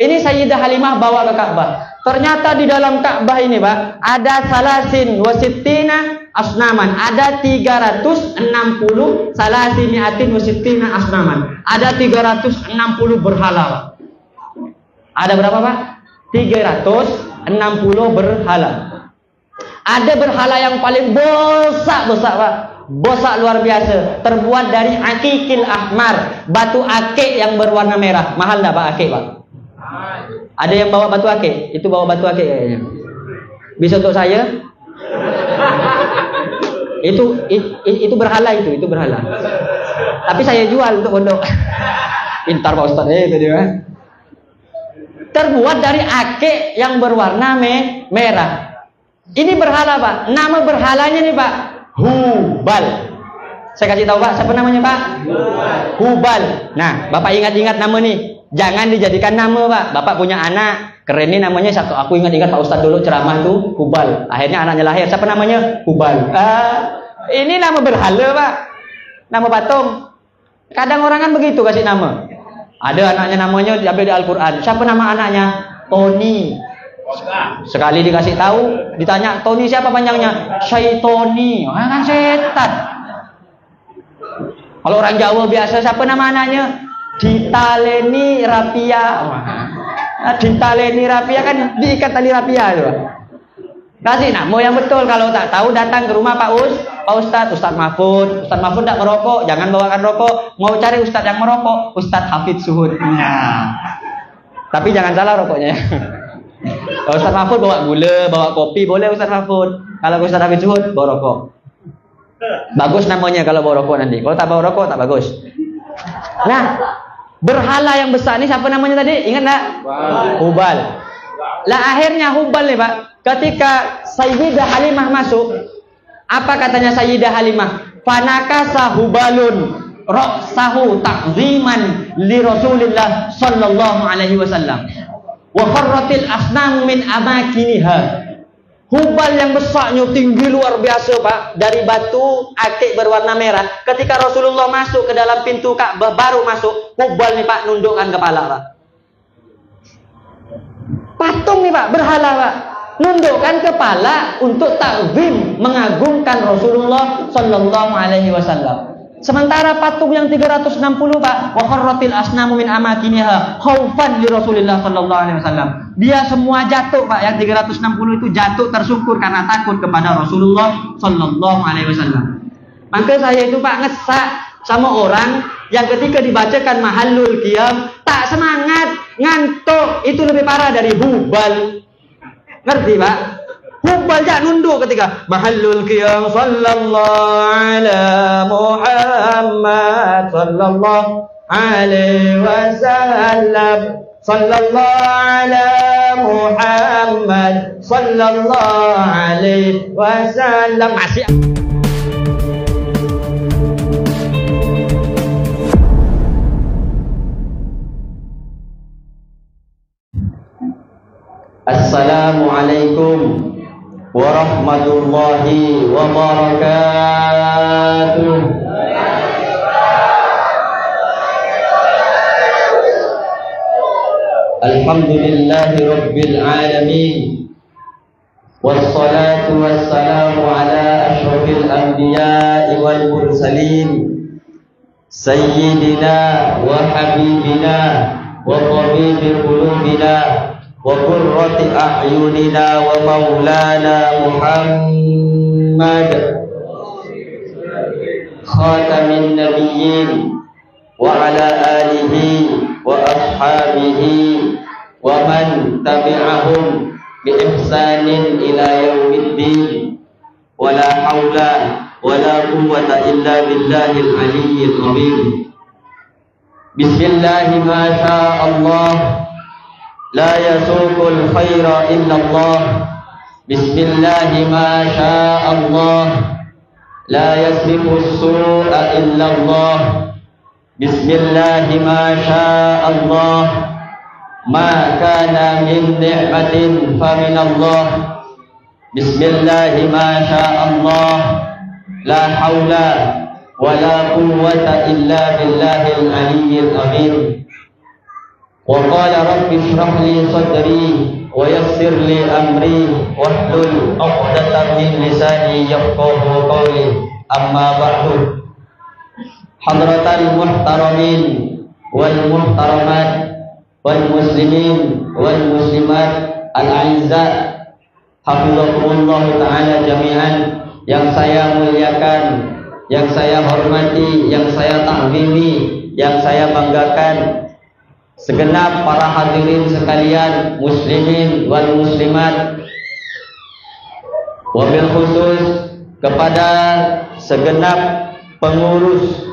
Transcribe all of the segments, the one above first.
Ini Sayyidah Halimah bawa ke Ka'bah. Ternyata di dalam Ka'bah ini, Pak, ada salasin wasittina asnaman. Ada 360 salasiniatin wasittina asnaman. Ada 360 berhala, Pak. Ada berapa, Pak? 360 berhala. Ada berhala yang paling bosak, Pak. Bosak luar biasa. Terbuat dari akikil ahmar, batu akik yang berwarna merah. Mahal enggak, Pak, akik, Pak? Ada yang bawa batu akik? Itu bawa batu akik kayaknya. Bisa untuk saya? Itu berhala itu berhala. Tapi saya jual untuk pondok. Pintar Pak Ustaz itu dia. Terbuat dari akik yang berwarna merah. Ini berhala, Pak. Nama berhalanya nih, Pak, Hubal. Saya kasih tahu, Pak, siapa namanya, Pak? Hubal. Nah, Bapak ingat-ingat nama nih. Jangan dijadikan nama, Pak. Bapak punya anak, keren nih namanya satu. Aku ingat-ingat Pak Ustadz dulu ceramah tuh Hubal. Akhirnya anaknya lahir. Siapa namanya? Hubal. Ini nama berhala, Pak. Nama patung. Kadang orang kan begitu kasih nama. Ada anaknya namanya diambil di Al-Quran. Siapa nama anaknya? Tony. Sekali dikasih tahu, ditanya, Tony siapa panjangnya? Syaitoni. Kan setan. Kalau orang Jawa biasa, siapa nama anaknya? Ditaleni Rapia. Ditaleni Rapia kan diikat tali rapia itu. Kasih nama yang betul. Kalau tak tahu datang ke rumah Pak Ustadz Mahfud. Ustadz Mahfud tak merokok, jangan bawakan rokok. Mau cari Ustadz yang merokok, Ustadz Hafid Suhud. Nah. Tapi jangan salah rokoknya. Kalau Ustadz Mahfud bawa gula, bawa kopi boleh Ustadz Mahfud. Kalau Ustadz Hafid Suhud bawa rokok. Bagus namanya kalau bawa rokok nanti. Kalau tak bawa rokok tak bagus. Nah, berhala yang besar ini siapa namanya tadi? Ingat enggak? Hubal. Lah akhirnya Hubal nih, Pak, ketika Sayyidah Halimah masuk, apa katanya Sayyidah Halimah? Fanakasa Hubalun ra'sahu ta'ziman li Rasulillah sallallahu alaihi wasallam. Wa kharratil asnam min amakiniha. Hubal yang besarnya tinggi luar biasa, Pak, dari batu akik berwarna merah. Ketika Rasulullah masuk ke dalam pintu Ka'bah, baru masuk, Hubal nih, Pak, nundukkan kepala, Pak. Patung nih, Pak, berhala, Pak, nundukkan kepala untuk takzim, mengagungkan Rasulullah sallallahu alaihi wasallam. Sementara patung yang 360, Pak, wa kharratil asnamu min amakiniha khaufan li Rasulillah sallallahu alaihi wasallam. Dia semua jatuh, Pak, yang 360 itu jatuh tersungkur karena takut kepada Rasulullah sallallahu alaihi wasallam. Maka saya itu, Pak, ngesak sama orang yang ketika dibacakan mahallul qiyam tak semangat, ngantuk. Itu lebih parah dari Hubal. Ngerti, Pak? Hubal jak nunduk ketika mahallul qiyam sallallahu ala Muhammad sallallahu alaihi wasallam sallallahu ala Muhammad sallallahu alaihi wasallam. Masih Assalamualaikum warahmatullahi wabarakatuh. Alhamdulillahi rabbil alamin. Wassalatu wassalamu ala asyrafil anbiya'i wal mursalin. Sayyidina wa habibina wa tabibi qulubina wa qurrati a'yunina wa maulana Muhammad khatamin nabiyyin wa ala alihi wa ashabihi wa man tabi'ahum bi ihsanin ila yaumiddin. Wa la haula wa la quwwata illa billahil aliyyil azim. Bismillah ma sya Allah, la yasuqul khaira illa Allah. Bismillah ma sya Allah, la yasbiqus su'a illa Allah. Bismillah ma sya Allah, ma kana min ni'matin fa min Allah. Bismillah ma sya Allah, la haula wa la quwwata illa billahil aliyyil azim. Wa qala rabbi shrah li sadri wa yassir li amri wahlul 'uqdatam min lisani yafqahu qawli. Amma ba'du. Hadratal muhtaramin wal muhtaramat wal muslimin wal muslimat al-'aizza, hafizakumullah ta'ala jami'an. Yang saya muliakan, yang saya hormati, yang saya ta'zimi, yang saya banggakan, segenap para hadirin sekalian, muslimin wal muslimat, wabil khusus kepada segenap pengurus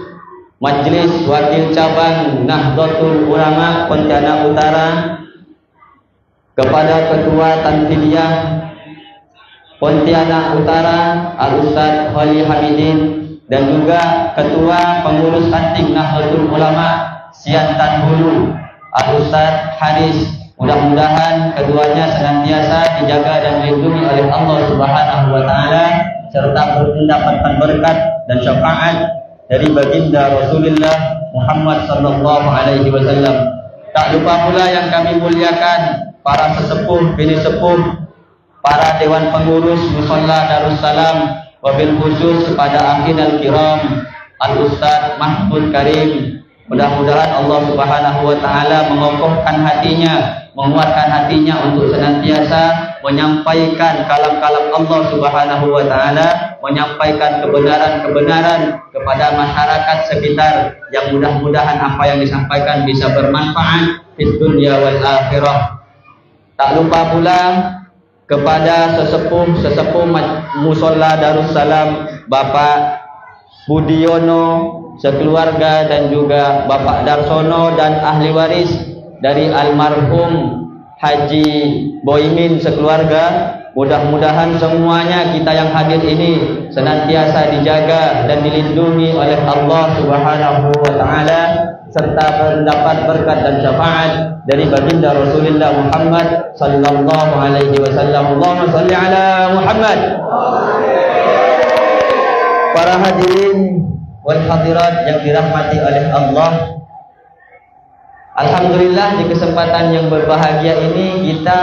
Majelis Wakil Cabang Nahdlatul Ulama Pontianak Utara, kepada Ketua Tanfidiyah Pontianak Utara Al-Ustaz Khali Hamidin, dan juga Ketua Pengurus Ranting Nahdlatul Ulama Siantan Hulu Al-Ustaz Haris. Mudah-mudahan keduanya senantiasa dijaga dan dilindungi oleh Allah Subhanahu wa taala, serta mendapatkan berkat dan syafaat dari baginda Rasulullah Muhammad sallallahu alaihi wasallam. Tak lupa pula yang kami muliakan para sesepuh, bini sepuh, para dewan pengurus Musholla Darussalam, wabil khusus kepada akhinal kiram Al-Ustaz Mahfud Karim. Mudah-mudahan Allah Subhanahu wa taala mengokohkan hatinya, menguatkan hatinya untuk senantiasa menyampaikan kalam-kalam Allah Subhanahu wa taala, menyampaikan kebenaran-kebenaran kepada masyarakat sekitar, yang mudah-mudahan apa yang disampaikan bisa bermanfaat di dunia wal akhirah. Tak lupa pula kepada sesepuh Musholla Darussalam, Bapak Budiono sekeluarga, dan juga Bapak Darsono dan ahli waris dari almarhum Haji Boimin sekeluarga. Mudah-mudahan semuanya kita yang hadir ini senantiasa dijaga dan dilindungi oleh Allah Subhanahu wa taala, serta mendapat berkat dan syafaat dari baginda Rasulullah Muhammad sallallahu alaihi wasallam. Allahumma shalli ala Muhammad. Para hadirin wal hadirat yang dirahmati oleh Allah, alhamdulillah di kesempatan yang berbahagia ini kita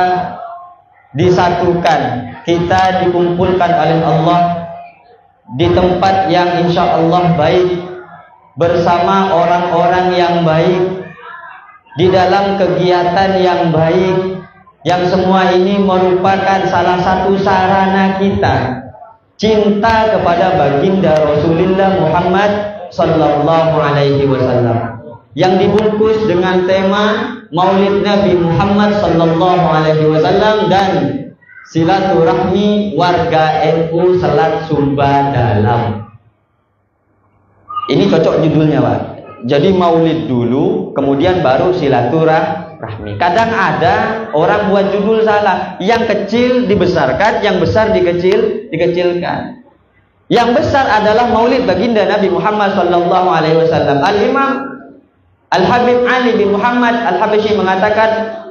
disatukan, kita dikumpulkan oleh Allah di tempat yang insya Allah baik, bersama orang-orang yang baik, di dalam kegiatan yang baik, yang semua ini merupakan salah satu sarana kita cinta kepada baginda Rasulullah Muhammad sallallahu alaihi wasallam, yang dibungkus dengan tema Maulid Nabi Muhammad sallallahu alaihi wasallam dan silaturahmi warga NU Selat Sumba Dalam. Ini cocok judulnya, Pak. Jadi maulid dulu, kemudian baru silaturahmi. Kadang ada orang buat judul salah. Yang kecil dibesarkan, yang besar dikecilkan. Yang besar adalah maulid baginda Nabi Muhammad sallallahu alaihi wasallam. Al-Imam Al-Habib Ali bin Muhammad Al-Habsyi mengatakan,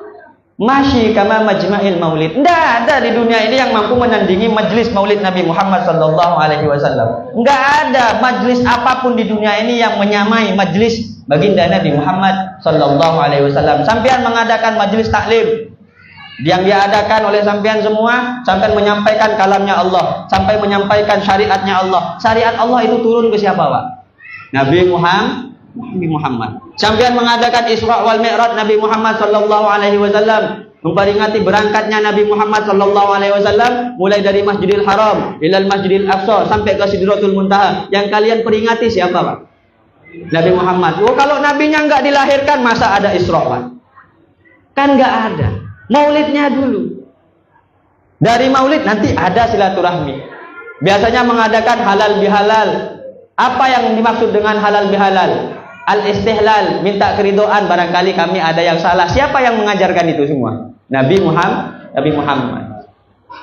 masyi kama majma'il maulid. Tidak ada di dunia ini yang mampu menandingi majlis maulid Nabi Muhammad sallallahu alaihi wasallam. Tidak ada majlis apapun di dunia ini yang menyamai majlis baginda Nabi Muhammad sallallahu alaihi wasallam. Sampean mengadakan majlis taklim yang diadakan oleh sampean semua, sampean menyampaikan kalamnya Allah, sampai menyampaikan syariatnya Allah. Syariat Allah itu turun ke siapa, Pak? Nabi Muhammad. Sampean mengadakan Isra wal Mi'raj Nabi Muhammad sallallahu alaihi wasallam, memperingati berangkatnya Nabi Muhammad sallallahu alaihi wasallam mulai dari Masjidil Haram ilal Masjidil Aqsa sampai ke Sidratul Muntaha. Yang kalian peringati siapa, Pak? Nabi Muhammad. Oh, kalau nabinya enggak dilahirkan masa ada Isra, Pak? Kan enggak ada. Maulidnya dulu. Dari maulid nanti ada silaturahmi. Biasanya mengadakan halal bihalal. Apa yang dimaksud dengan halal bihalal? Al-istihlal, minta keridoan. Barangkali kami ada yang salah. Siapa yang mengajarkan itu semua? Nabi Muhammad.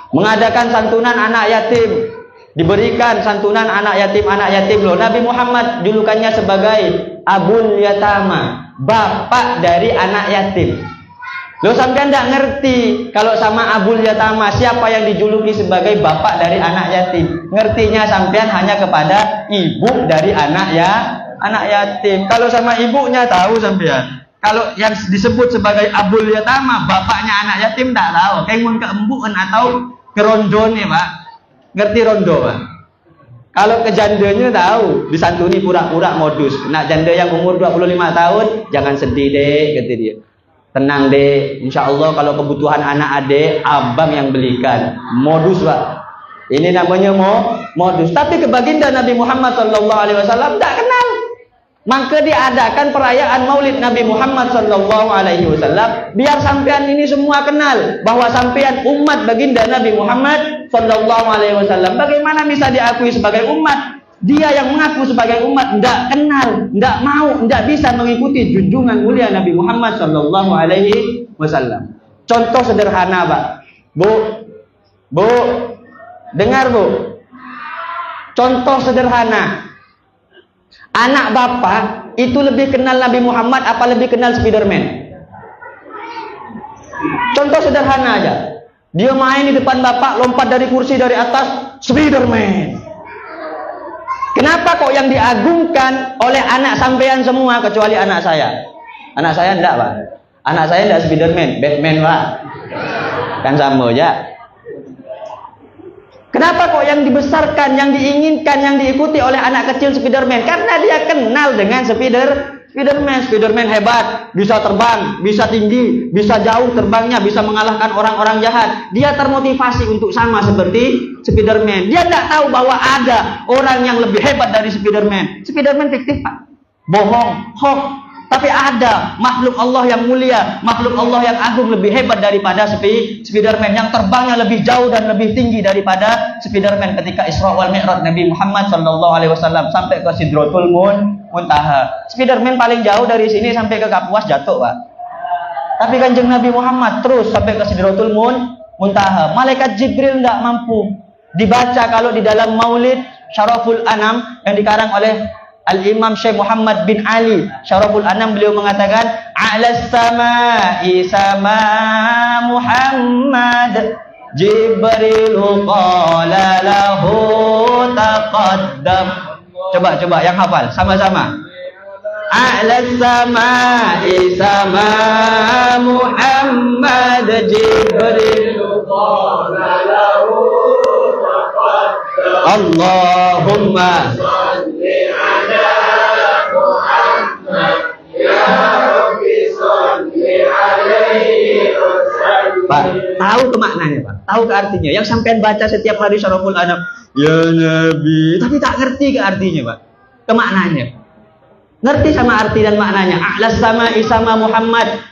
Mengadakan santunan anak yatim, diberikan santunan anak yatim loh. Nabi Muhammad julukannya sebagai Abul Yatama, bapak dari anak yatim. Loh, sampean tidak ngerti kalau sama Abul Yatama siapa yang dijuluki sebagai bapak dari anak yatim. Ngertinya sampean hanya kepada ibu dari anak yatim. Kalau sama ibunya tahu sampean. Kalau yang disebut sebagai abul yatama, bapaknya anak yatim tak tahu. Kengun ke embuan atau ke rondone, Pak. Ngerti rondo, Pak? Kalau ke jandanya tahu, disantuni pura-pura modus. Nak janda yang umur 25 tahun, jangan sedih deh, kata dia. Tenang deh, insya Allah kalau kebutuhan anak adik, abang yang belikan. Modus, Pak. Ini namanya modus. Tapi ke baginda Nabi Muhammad SAW tak kenal. Maka diadakan perayaan Maulid Nabi Muhammad SAW biar sampean ini semua kenal bahwa sampean umat baginda Nabi Muhammad SAW. Bagaimana bisa diakui sebagai umat? Dia yang mengaku sebagai umat tidak kenal, tidak mau, tidak bisa mengikuti junjungan mulia Nabi Muhammad SAW. Contoh sederhana, Pak. Bu, dengar, Bu. Contoh sederhana. Anak bapak itu lebih kenal Nabi Muhammad apa lebih kenal Spiderman? Contoh sederhana aja. Dia main di depan bapak, lompat dari kursi dari atas, Spiderman. Kenapa kok yang diagungkan oleh anak sampean semua kecuali anak saya? Anak saya enggak, Pak. Anak saya enggak Spiderman, Batman, Pak. Kan sama aja. Kenapa kok yang dibesarkan, yang diinginkan, yang diikuti oleh anak kecil Spiderman? Karena dia kenal dengan Spiderman. Spiderman hebat, bisa terbang, bisa tinggi, bisa jauh terbangnya, bisa mengalahkan orang-orang jahat. Dia termotivasi untuk sama seperti Spiderman. Dia tidak tahu bahwa ada orang yang lebih hebat dari Spiderman. Spiderman fiktif, Pak. Bohong, hoax. Tapi ada makhluk Allah yang mulia, makhluk Allah yang agung lebih hebat daripada Spiderman, yang terbangnya lebih jauh dan lebih tinggi daripada Spiderman ketika Isra wal Mi'raj Nabi Muhammad SAW sampai ke Sidratul Muntaha. Spiderman paling jauh dari sini sampai ke Kapuas jatuh, Pak. Tapi Kanjeng Nabi Muhammad terus sampai ke Sidratul Muntaha. Malaikat Jibril tidak mampu. Dibaca kalau di dalam Maulid Syaraful Anam yang dikarang oleh Al-Imam Syekh Muhammad bin Ali Syaraful Anam, beliau mengatakan a'las sama'i sama Muhammad Jibril qala lahu taqaddam. Coba yang hafal sama-sama. A'las sama'i sama Muhammad Jibril qala lahu taqaddam. Allahumma Pak, tahu ke maknanya, Pak? Tahu ke artinya? Yang sampean baca setiap hari Syaraful Anam, ya Nabi, tapi tak ngerti ke artinya, Pak. Ke maknanya. Ngerti sama arti dan maknanya. A'las sama'i sama Muhammad.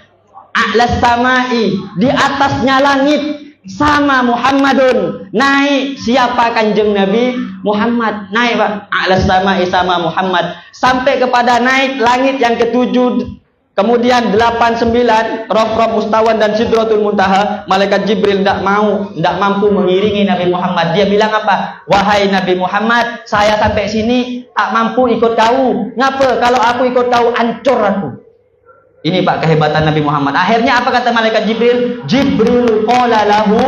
A'las sama'i, di atasnya langit, sama Muhammadun. Naik siapa? Kanjeng Nabi Muhammad. Naik, Pak. A'las sama'i sama Muhammad. Sampai kepada naik langit yang ketujuh. Kemudian 89 Rof Mustawan dan Sidratul Muntaha, malaikat Jibril tidak mampu mengiringi Nabi Muhammad. Dia bilang apa? Wahai Nabi Muhammad, saya sampai sini tak mampu ikut kau. Ngapa? Kalau aku ikut kau, hancur aku. Ini, Pak, kehebatan Nabi Muhammad. Akhirnya apa kata malaikat Jibril? Jibril qala lahu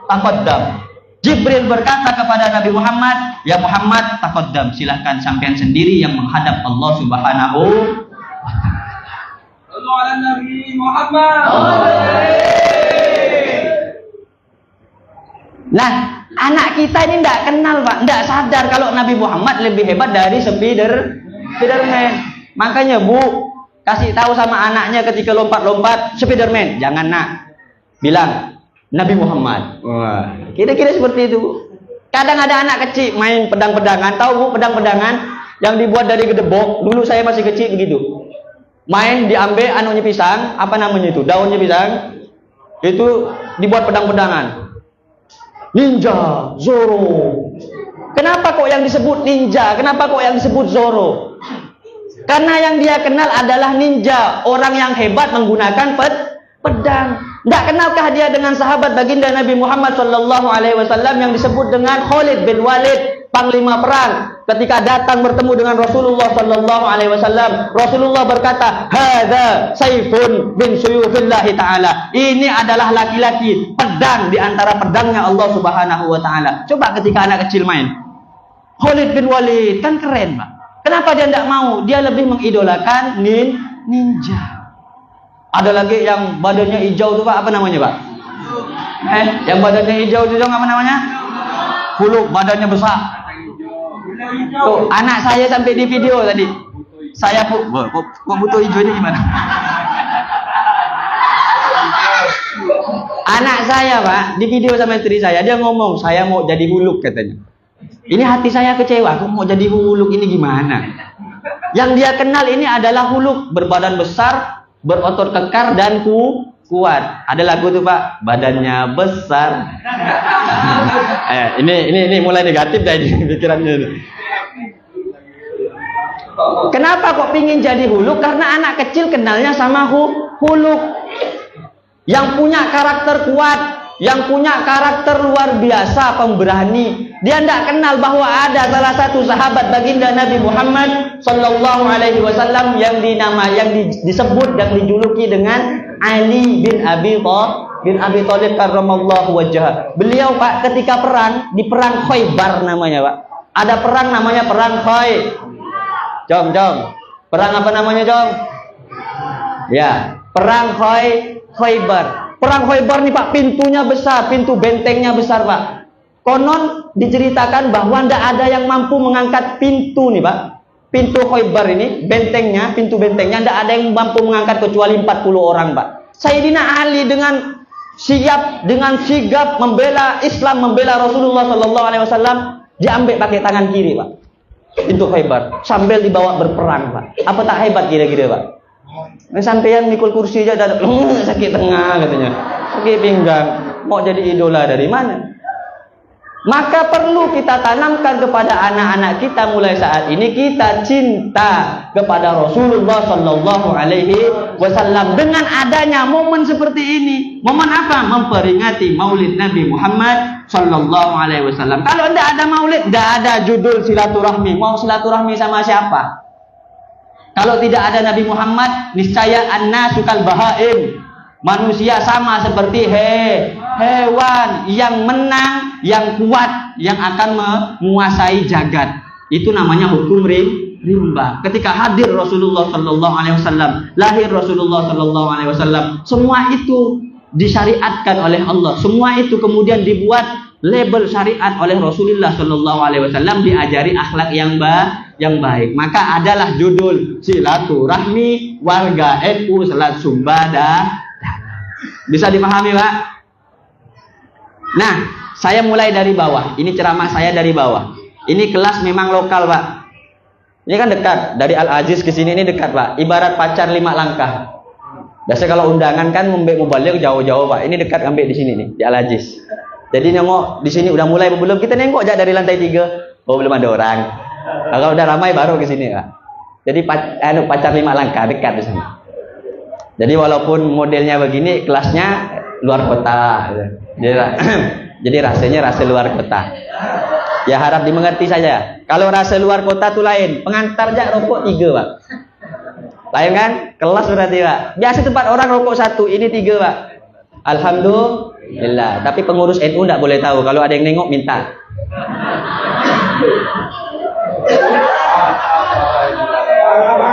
taqaddam. Jibril berkata kepada Nabi Muhammad, ya Muhammad, taqaddam, silahkan sampean sendiri yang menghadap Allah Subhanahu wa ta'ala. Ala Nabi Muhammad. Nah, anak kita ini tidak kenal, Pak, tidak sadar kalau Nabi Muhammad lebih hebat dari Spiderman. Makanya, Bu, kasih tahu sama anaknya ketika lompat-lompat Spiderman, jangan, nak. Bilang Nabi Muhammad. Wah, kira-kira seperti itu. Kadang ada anak kecil main pedang-pedangan, tahu, Bu, pedang-pedangan yang dibuat dari gedebok. Dulu saya masih kecil begitu. Main diambil anunya pisang, apa namanya itu? Daunnya pisang. Itu dibuat pedang-pedangan. Ninja, Zoro. Kenapa kok yang disebut ninja? Kenapa kok yang disebut Zoro? Karena yang dia kenal adalah ninja, orang yang hebat menggunakan pedang. Tidak kenalkah dia dengan sahabat baginda Nabi Muhammad SAW yang disebut dengan Khalid bin Walid, panglima perang? Ketika datang bertemu dengan Rasulullah SAW, Rasulullah berkata, "Hadza saifun bin suyufillah ta'ala." Ini adalah laki-laki, pedang di antara pedangnya Allah Subhanahu wa ta'ala. Coba ketika anak kecil main Khalid bin Walid, kan keren, Pak. Kenapa dia tidak mau? Dia lebih mengidolakan ninja. Ada lagi yang badannya hijau tuh Pak, apa namanya Pak? Yang badannya hijau itu apa namanya? Huluk, badannya besar. Tuh, anak saya sampai di video tadi. Saya kok butuh hijau ini gimana? Anak saya Pak, di video sama istri saya, dia ngomong, saya mau jadi huluk katanya. Ini hati saya kecewa, aku mau jadi huluk ini gimana? Yang dia kenal ini adalah huluk, berbadan besar, berotot kekar dan kuat. Ada lagu tuh Pak, badannya besar. Ini mulai negatif dah ini pikirannya. Kenapa kok pingin jadi huluk? Karena anak kecil kenalnya sama huluk. Yang punya karakter kuat, yang punya karakter luar biasa, pemberani. Dia tidak kenal bahwa ada salah satu sahabat baginda Nabi Muhammad Sallallahu Alaihi Wasallam yang disebut dan dijuluki dengan Ali bin Abi Thalib karramallahu wajhah. Beliau Pak ketika perang di perang Khaybar namanya Pak. Ada perang namanya perang Jom. Perang apa namanya Jom? Ya, perang Khaybar. Perang Khaybar nih Pak, pintunya besar, pintu bentengnya besar Pak. Konon diceritakan bahwa tidak ada yang mampu mengangkat pintu nih Pak. Pintu Khaybar ini, pintu bentengnya tidak ada yang mampu mengangkat kecuali 40 orang Pak. Sayyidina Ali dengan sigap membela Islam, membela Rasulullah Sallallahu Alaihi Wasallam, diambil pakai tangan kiri Pak. Pintu Khaybar sambil dibawa berperang Pak. Apa tak hebat kira-kira Pak? Sampeyan mikul kursi aja ada sakit tengah katanya, sakit pinggang, mau jadi idola dari mana? Maka perlu kita tanamkan kepada anak-anak kita mulai saat ini, kita cinta kepada Rasulullah Sallallahu Alaihi Wasallam dengan adanya momen seperti ini. Momen apa? Memperingati Maulid Nabi Muhammad Sallallahu Alaihi Wasallam. Kalau tidak ada Maulid, tidak ada judul silaturahmi. Mau silaturahmi sama siapa? Kalau tidak ada Nabi Muhammad, niscaya an-nasu kal bahaim. Manusia sama seperti hewan yang menang, yang kuat, yang akan menguasai jagat. Itu namanya hukum rimba. Ketika hadir Rasulullah Sallallahu Alaihi Wasallam, lahir Rasulullah Sallallahu Alaihi Wasallam, semua itu disyariatkan oleh Allah. Semua itu kemudian dibuat label syariat oleh Rasulullah Sallallahu Alaihi Wasallam, diajari akhlak yang baik. Maka adalah judul silaturahmi warga NU Selat Sumba. Bisa dipahami Pak? Nah, saya mulai dari bawah. Ini ceramah saya dari bawah. Ini kelas memang lokal Pak. Ini kan dekat. Dari Al-Aziz ke sini ini dekat Pak. Ibarat pacar 5 langkah. Biasanya kalau undangan kan mau balik jauh-jauh Pak. Ini dekat ambil di sini nih, di Al-Aziz. Jadi nengok di sini udah mulai belum, kita nengok aja dari lantai 3. Oh belum ada orang. Kalau udah ramai baru ke sini Pak. Jadi pacar 5 langkah dekat di sini. Jadi walaupun modelnya begini, kelasnya luar kota. Jadi rasanya rasa luar kota. Ya harap dimengerti saja. Kalau rasa luar kota tuh lain. Pengantar aja rokok 3 Pak. Lain kan? Kelas berarti Pak. Biasa tempat orang rokok 1, ini 3 Pak. Alhamdulillah. Tapi pengurus NU tidak boleh tahu. Kalau ada yang nengok minta.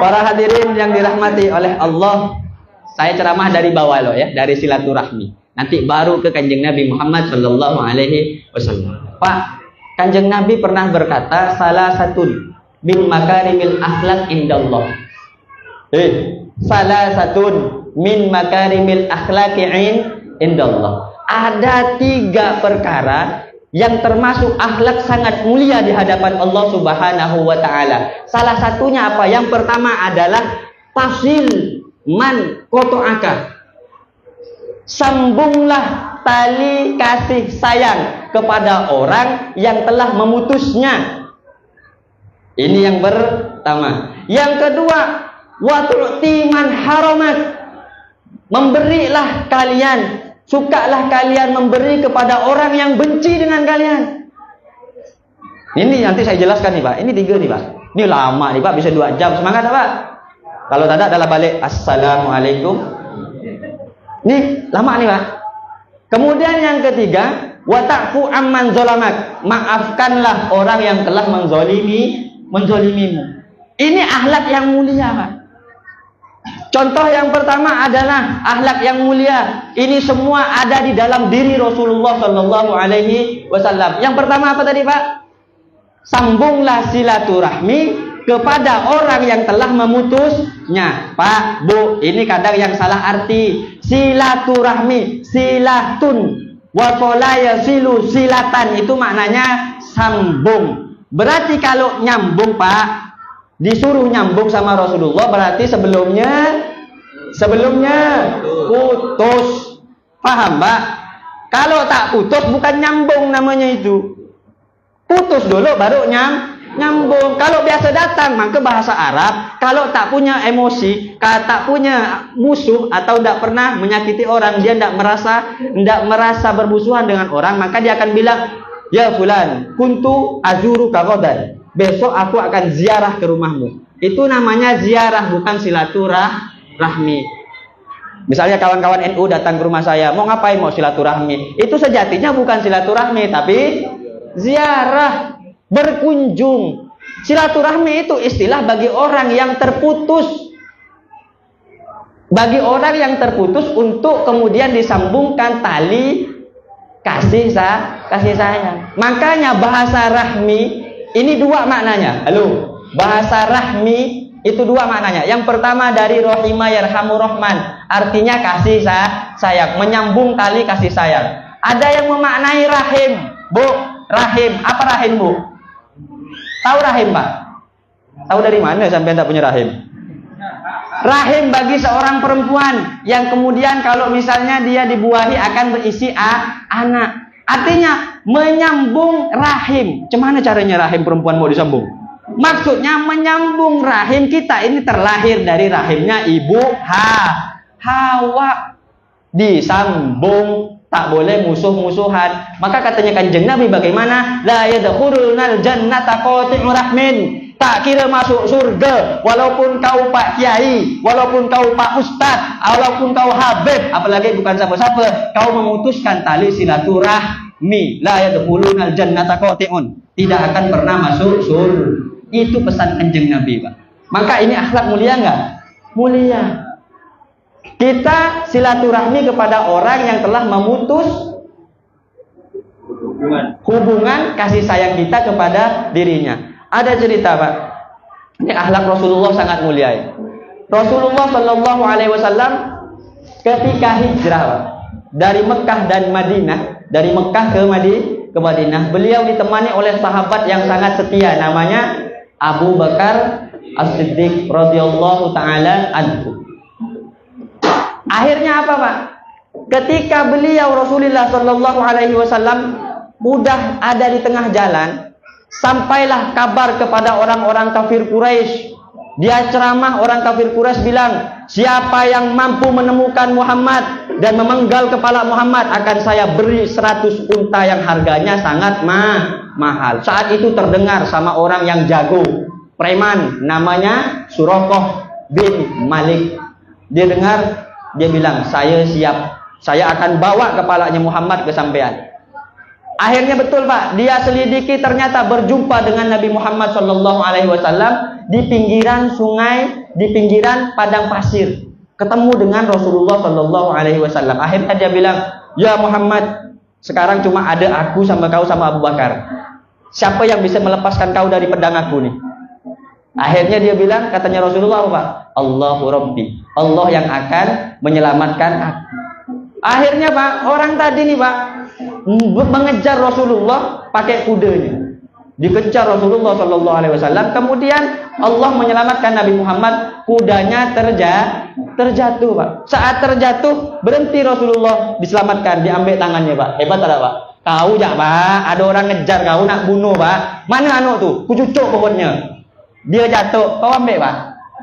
Para hadirin yang dirahmati oleh Allah, saya ceramah dari bawah loh ya, dari silaturahmi. Nanti baru ke Kanjeng Nabi Muhammad Sallallahu Alaihi Wasallam. Pak, Kanjeng Nabi pernah berkata, salah satu min makarimil akhlak indallah. Salah satu min makarimil akhlaki indallah. Ada 3 perkara yang termasuk akhlak sangat mulia di hadapan Allah Subhanahu wa taala. Salah satunya apa? Yang pertama adalah tasil man koto'aka. Sambunglah tali kasih sayang kepada orang yang telah memutusnya. Ini yang pertama. Yang kedua, wa tu'ti man haramat. Memberilah kalian, sukalah kalian memberi kepada orang yang benci dengan kalian. Ini nanti saya jelaskan nih Pak. Ini 3 nih Pak. Ini lama nih Pak, bisa 2 jam. Semangat Pak. Kalau tidak adalah balik assalamualaikum. Nih lama nih Pak. Kemudian yang ketiga, wa ta'fu amman zalamak. Maafkanlah orang yang telah menzalimimu. Ini akhlak yang mulia Pak. Contoh yang pertama adalah akhlak yang mulia. Ini semua ada di dalam diri Rasulullah Shallallahu Alaihi Wasallam. Yang pertama apa tadi, Pak? Sambunglah silaturahmi kepada orang yang telah memutusnya. Pak, Bu, ini kadang yang salah arti. Silaturahmi, silatun, wasolaya silu silatan, itu maknanya sambung. Berarti kalau nyambung, Pak, disuruh nyambung sama Rasulullah, berarti sebelumnya putus. Paham, Pak? Kalau tak putus bukan nyambung namanya itu. Putus dulu baru nyambung. Kalau biasa datang, maka bahasa Arab, kalau tak punya emosi, kalau tak punya musuh atau tidak pernah menyakiti orang, dia tidak merasa bermusuhan dengan orang, maka dia akan bilang, ya fulan, kuntu azuru kagodan. Besok aku akan ziarah ke rumahmu. Itu namanya ziarah, bukan silaturahmi. Misalnya kawan-kawan NU datang ke rumah saya, mau ngapain? Mau silaturahmi. Itu sejatinya bukan silaturahmi, tapi ziarah, berkunjung. Silaturahmi itu istilah bagi orang yang terputus. Bagi orang yang terputus untuk kemudian disambungkan tali kasih sayang. Makanya bahasa rahmi ini dua maknanya. Halo, bahasa rahmi itu dua maknanya. Yang pertama dari rohima yarhamu rohman, artinya kasih sayang, menyambung tali kasih sayang. Ada yang memaknai rahim, Bu. Rahim, apa rahim, Bu? Tahu rahim, Pak? Tahu dari mana sampai tak punya rahim? Rahim bagi seorang perempuan yang kemudian kalau misalnya dia dibuahi akan berisi anak. Artinya menyambung rahim. Gimana caranya rahim perempuan mau disambung? Maksudnya menyambung rahim. Kita ini terlahir dari rahimnya ibu Hawa. Disambung, tak boleh musuh-musuhan. Maka katanya Kanjeng Nabi bagaimana? La yadkhulunal jannata qati'u rahmin. Tak kira masuk surga walaupun kau Pak Kiai, walaupun kau Pak Ustaz, walaupun kau Habib, apalagi bukan siapa-siapa, kau memutuskan tali silaturahmi. La yadkhulunal jannata qati'un. Tidak akan pernah masuk surga. Itu pesan Kanjeng Nabi, Pak. Maka ini akhlak mulia enggak? Mulia. Kita silaturahmi kepada orang yang telah memutus hubungan kasih sayang kita kepada dirinya. Ada cerita, Pak. Ini akhlak Rasulullah sangat mulia. Rasulullah Shallallahu Alaihi Wasallam ketika hijrah, Pak, dari Mekah dan Madinah, dari Mekah ke Madinah, beliau ditemani oleh sahabat yang sangat setia, namanya Abu Bakar As-Siddiq radhiyallahu taala anhu. Akhirnya apa, Pak? Ketika beliau Rasulullah Shallallahu Alaihi Wasallam udah ada di tengah jalan, sampailah kabar kepada orang-orang kafir Quraisy. Dia ceramah, orang kafir Quraisy bilang, siapa yang mampu menemukan Muhammad dan memenggal kepala Muhammad, akan saya beri 100 unta yang harganya sangat mahal. Saat itu terdengar sama orang yang jago, preman, namanya Suraqah bin Malik. Dia dengar, dia bilang, saya siap, saya akan bawa kepalanya Muhammad ke sampean. Akhirnya betul, Pak, dia selidiki, ternyata berjumpa dengan Nabi Muhammad Shallallahu Alaihi Wasallam di pinggiran sungai, di pinggiran padang pasir, ketemu dengan Rasulullah Shallallahu Alaihi Wasallam. Akhirnya dia bilang, ya Muhammad, sekarang cuma ada aku sama kau sama Abu Bakar. Siapa yang bisa melepaskan kau dari pedang aku nih? Akhirnya dia bilang, katanya Rasulullah, Pak, Allahu Rabbi, Allah yang akan menyelamatkan aku. Akhirnya, Pak, orang tadi nih, Pak, mengejar Rasulullah pakai kudanya, dikejar Rasulullah Shallallahu Alaihi Wasallam. Kemudian Allah menyelamatkan Nabi Muhammad, kudanya terjatuh, Pak. Saat terjatuh berhenti Rasulullah, diselamatkan, diambil tangannya, Pak. Hebat tak, Pak? Kau jak, Pak, ada orang ngejar kau nak bunuh, Pak. Mana anu tuh? Kucucuk pokoknya. Dia jatuh, kau ambil, Pak.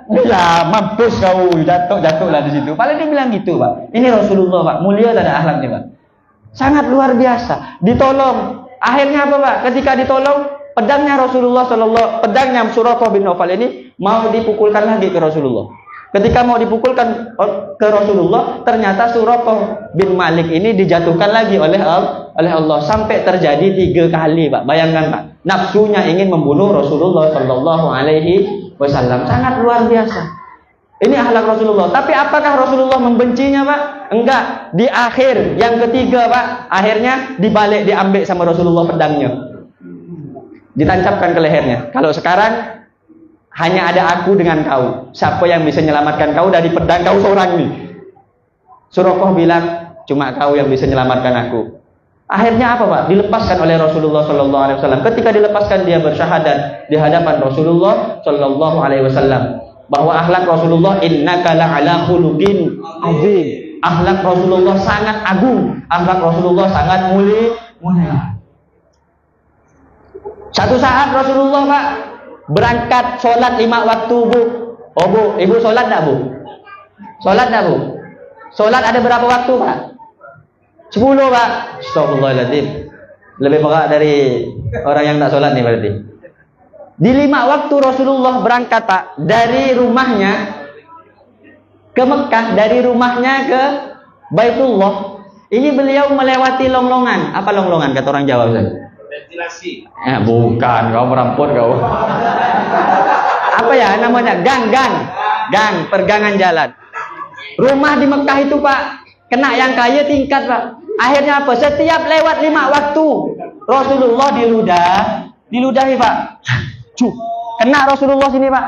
Ya, mampus kau, jatuhlah di situ. Paling dia bilang gitu, Pak. Ini Rasulullah, Pak. Mulia tak ada akhlaknya, Pak. Sangat luar biasa. Ditolong. Akhirnya apa, Pak? Ketika ditolong, pedangnya Rasulullah pedangnya Suraqah bin Nawfal ini mau dipukulkan lagi ke Rasulullah. Ketika mau dipukulkan ke Rasulullah, ternyata Suraqah bin Malik ini dijatuhkan lagi oleh Allah sampai terjadi 3 kali, Pak. Bayangkan, Pak. Nafsunya ingin membunuh Rasulullah Shallallahu Alaihi Wasallam. Sangat luar biasa. Ini akhlak Rasulullah. Tapi apakah Rasulullah membencinya, Pak? Enggak. Di akhir yang ketiga, Pak, akhirnya dibalik, diambil sama Rasulullah pedangnya, ditancapkan ke lehernya. Kalau sekarang hanya ada aku dengan kau. Siapa yang bisa menyelamatkan kau dari pedang kau seorang nih? Suraqah bilang, cuma kau yang bisa menyelamatkan aku. Akhirnya apa, Pak? Dilepaskan oleh Rasulullah sallallahu alaihi wasallam. Ketika dilepaskan, dia bersyahadat di hadapan Rasulullah sallallahu alaihi wasallam bahwa akhlak Rasulullah, innaka la'ala khuluqin azim. Akhlak Rasulullah sangat agung, akhlak Rasulullah sangat mulia. Satu saat Rasulullah, Pak, berangkat sholat 5 waktu, Bu. Oh, Bu, Ibu sholat enggak, Bu? Sholat enggak, Bu? Sholat ada berapa waktu, Pak? 10, Pak. Astagfirullahaladzim. Lebih berat dari orang yang tak sholat nih berarti. Di 5 waktu Rasulullah berangkat, Pak, dari rumahnya ke Mekah, dari rumahnya ke Baitullah. Ini beliau melewati longlongan. Apa longlongan kata orang Jawa, Ustaz? Ventilasi. Bukan, kau merampok kau. Apa ya namanya? Gang, pergangan jalan. Rumah di Mekah itu, Pak, kena yang kaya tingkat, Pak. Akhirnya apa? Setiap lewat 5 waktu Rasulullah diludahi, Pak. Kena Rasulullah sini, Pak.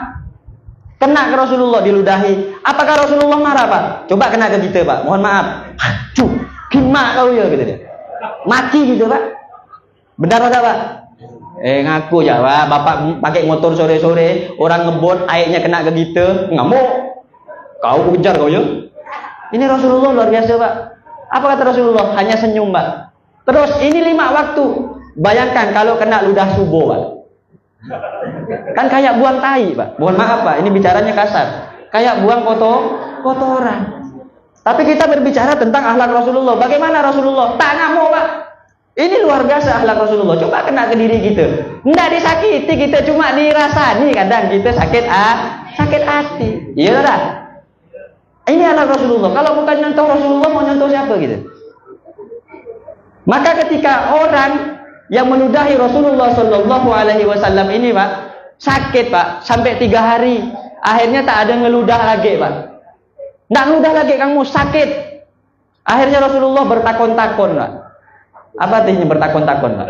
Kena ke Rasulullah, diludahi. Apakah Rasulullah marah, Pak? Coba kena ke kita, Pak. Mohon maaf. Gimana kau ya, gitu dia. Mati gitu, Pak. Benar ada, Pak? Ngaku ya, Pak. Bapak pakai motor sore-sore, orang ngebot, airnya kena ke kita, ngamuk. Kau kejar kau ya. Ini Rasulullah luar biasa, Pak. Apa kata Rasulullah? Hanya senyum, Pak. Terus ini 5 waktu. Bayangkan kalau kena ludah subuh, Pak. Kan kayak buang tai, Pak. Mohon maaf, Pak, ini bicaranya kasar. Kayak buang kotoran. Tapi kita berbicara tentang akhlak Rasulullah. Bagaimana Rasulullah? Tak ngamuk, Pak. Ini luar biasa akhlak Rasulullah. Coba kena ke diri kita. Enggak disakiti, kita cuma dirasani. Kadang kita sakit hati. Iya tak? Ini akhlak Rasulullah. Kalau bukan nyontoh Rasulullah, mau nyontoh siapa gitu? Maka ketika orang yang meludahi Rasulullah sallallahu alaihi wasallam ini, Pak, sakit, Pak, sampai 3 hari. Akhirnya tak ada ngeludah lagi, Pak. Nggak ngeludah lagi, kamu sakit. Akhirnya Rasulullah bertakon-takon, Pak. Apa artinya bertakon-takon, Pak?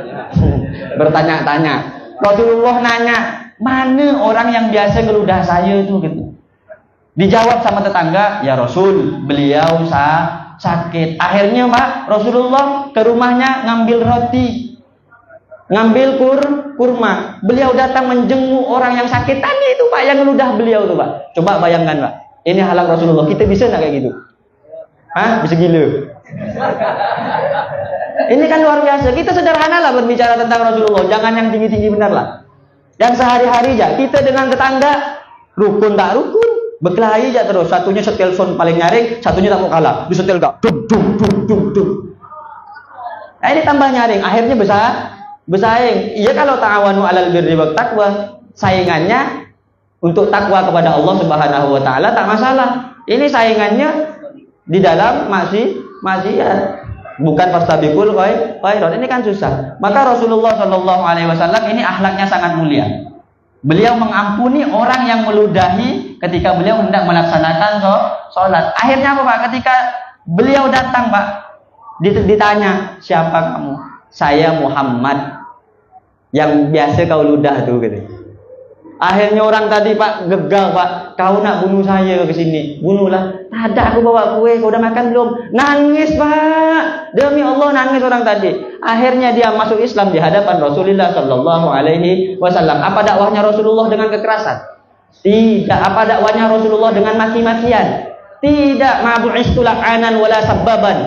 Bertanya-tanya. Rasulullah nanya, mana orang yang biasa ngeludah saya itu gitu. Dijawab sama tetangga, ya Rasul, beliau sakit. Akhirnya, Pak, Rasulullah ke rumahnya ngambil roti, ngambil kurma. Beliau datang menjenguk orang yang sakit tadi itu, Pak, yang ngeludah beliau tuh, Pak. Coba bayangkan, Pak. Ini halal Rasulullah. Kita bisa nggak kayak gitu? Bisa gila. Ini kan luar biasa. Kita sederhana lah berbicara tentang Rasulullah. Jangan yang tinggi-tinggi, benar lah. Yang sehari-hari aja. Kita dengan tetangga, rukun tak rukun, berkelahi aja terus. Satunya setel sound paling nyaring, satunya tak mau kalah. Disetel gak? Dum. Nah, ini tambah nyaring. Akhirnya bersaing. Iya, kalau ta'awanu 'alal birri wat taqwa, saingannya untuk takwa kepada Allah Subhanahu wa taala tak masalah. Ini saingannya di dalam maksiat. Bukan fastabiqul khairat. Ini kan susah. Maka Rasulullah sallallahu alaihi wasallam ini akhlaknya sangat mulia. Beliau mengampuni orang yang meludahi ketika beliau hendak melaksanakan sholat. Akhirnya apa, Pak? Ketika beliau datang, Pak, ditanya, siapa kamu? Saya Muhammad, yang biasa kau ludah tuh, gitu. Akhirnya orang tadi, Pak, gegal, Pak. Kau nak bunuh saya ke sini, bunuhlah. Tak ada, aku bawa kue. Kau udah makan belum? Nangis, Pak. Demi Allah, nangis orang tadi. Akhirnya dia masuk Islam di hadapan Rasulullah sallallahu alaihi wasallam. Apa dakwahnya Rasulullah dengan kekerasan? Tidak. Apa dakwahnya Rasulullah dengan maki-makian? Tidak. Ma bu'istu la'anan wala sabbaban,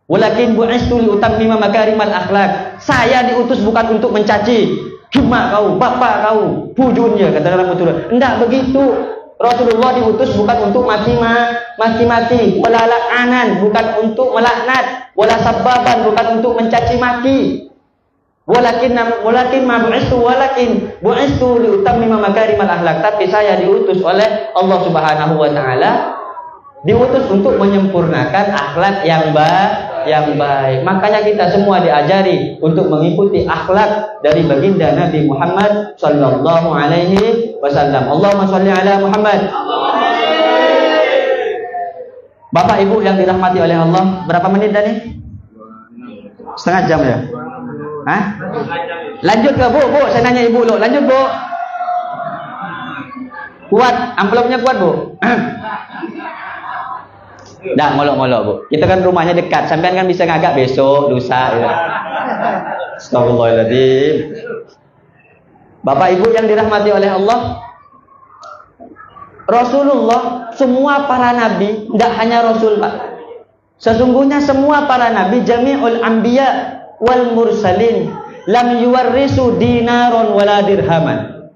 walakin bu'istu li utammima makarimal akhlak. Saya diutus bukan untuk mencaci. Cuma kau, bapak kau, bujurnya, kata dalam betul. Enggak begitu. Rasulullah diutus bukan untuk maki-maki, wala la'anan, bukan untuk melaknat, wala sabbaban, bukan untuk mencaci maki. Walakin bu'istu li utammima makarimal akhlak. Tapi saya diutus oleh Allah Subhanahu wa taala, diutus untuk menyempurnakan akhlak yang baik. Makanya kita semua diajari untuk mengikuti akhlak dari baginda Nabi Muhammad sallallahu alaihi wasallam. Allahumma shalli ala Muhammad. Bapak Ibu yang dirahmati oleh Allah, berapa menit dah nih? Setengah jam ya? Hah? Lanjut ke Bu? Saya nanya Ibu lo, lanjut Bu. Kuat, amplopnya kuat Bu. Dah, molok-molok Bu. Kita kan rumahnya dekat, sampean kan bisa ngagak besok, lusa ya. Astagfirullahaladzim. Bapak Ibu yang dirahmati oleh Allah, Rasulullah, semua para nabi, tidak hanya Rasul Pak. Sesungguhnya semua para nabi, jami'ul anbiya wal mursalin, lam yuwarrisu dinaron wala dirhaman.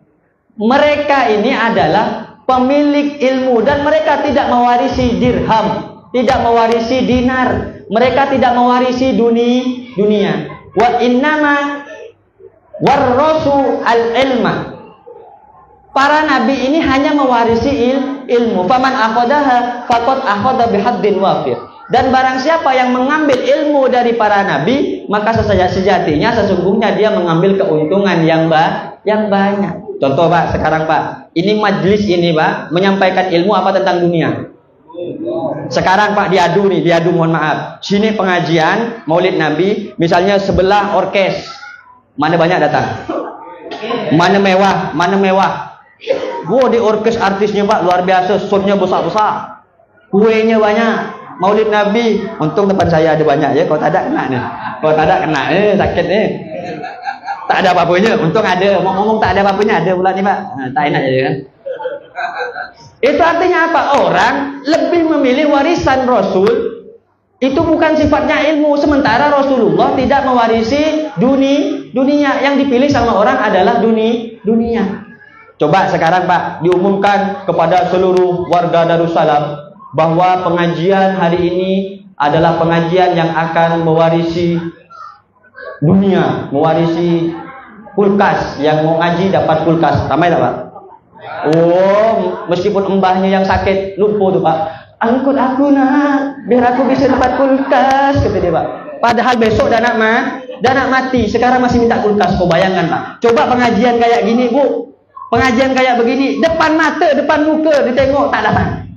Mereka ini adalah pemilik ilmu dan mereka tidak mewarisi dirham, tidak mewarisi dinar, mereka tidak mewarisi dunia. Wa innama warrasu al-ilma. Para nabi ini hanya mewarisi ilmu. Faman akhadaha faqad akhadha bihaddin wafir. Dan barang siapa yang mengambil ilmu dari para nabi, maka sejatinya sesungguhnya dia mengambil keuntungan yang banyak. Contoh Pak, sekarang Pak, ini majelis ini Pak menyampaikan ilmu apa tentang dunia. Sekarang Pak diadu mohon maaf. Sini pengajian Maulid Nabi, misalnya sebelah orkes. Mana banyak datang? Mana mewah? Di orkes artisnya Pak luar biasa, soundnya besar-besar, kuenya banyak, Maulid Nabi. Untung depan saya ada banyak ya, kalau tak ada kena nih. Kalau tak ada kena sakit nih. Tak ada apa-apanya, untung ada. Mau ngomong tak ada apa-apanya, ada pula nih Pak. Tak enak aja kan. Itu artinya apa? Orang lebih memilih warisan Rasul. Itu bukan sifatnya ilmu. Sementara Rasulullah tidak mewarisi dunia. Yang dipilih sama orang adalah dunia. Coba sekarang Pak diumumkan kepada seluruh warga Darussalam bahwa pengajian hari ini adalah pengajian yang akan mewarisi dunia, mewarisi kulkas. Yang mau ngaji dapat kulkas. Ramai tak Pak? Oh, meskipun mbahnya yang sakit lupa tuh Pak. Angkut aku nak, biar aku bisa dapat kulkas, kata dia Pak. Padahal besok dah nak mati. Sekarang masih minta kulkas. Kau bayangkan Pak. Coba pengajian kayak gini Bu. Pengajian kayak begini, depan mata, depan muka, ditengok tak dapat.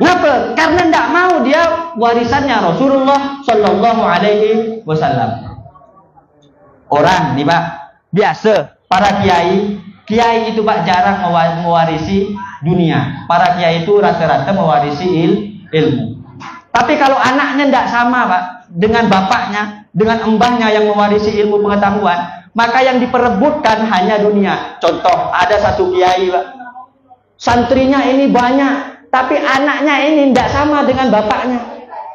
Kenapa? Karena tidak mau dia warisannya Rasulullah Sallallahu Alaihi Wasallam. Orang nih Pak, biasa para kiai itu Pak jarang mewarisi dunia. Para kiai itu rata-rata mewarisi ilmu. Tapi kalau anaknya tidak sama Pak, dengan bapaknya, dengan embahnya yang mewarisi ilmu pengetahuan, maka yang diperebutkan hanya dunia. Contoh, ada satu kiai Pak, santrinya ini banyak, tapi anaknya ini tidak sama dengan bapaknya,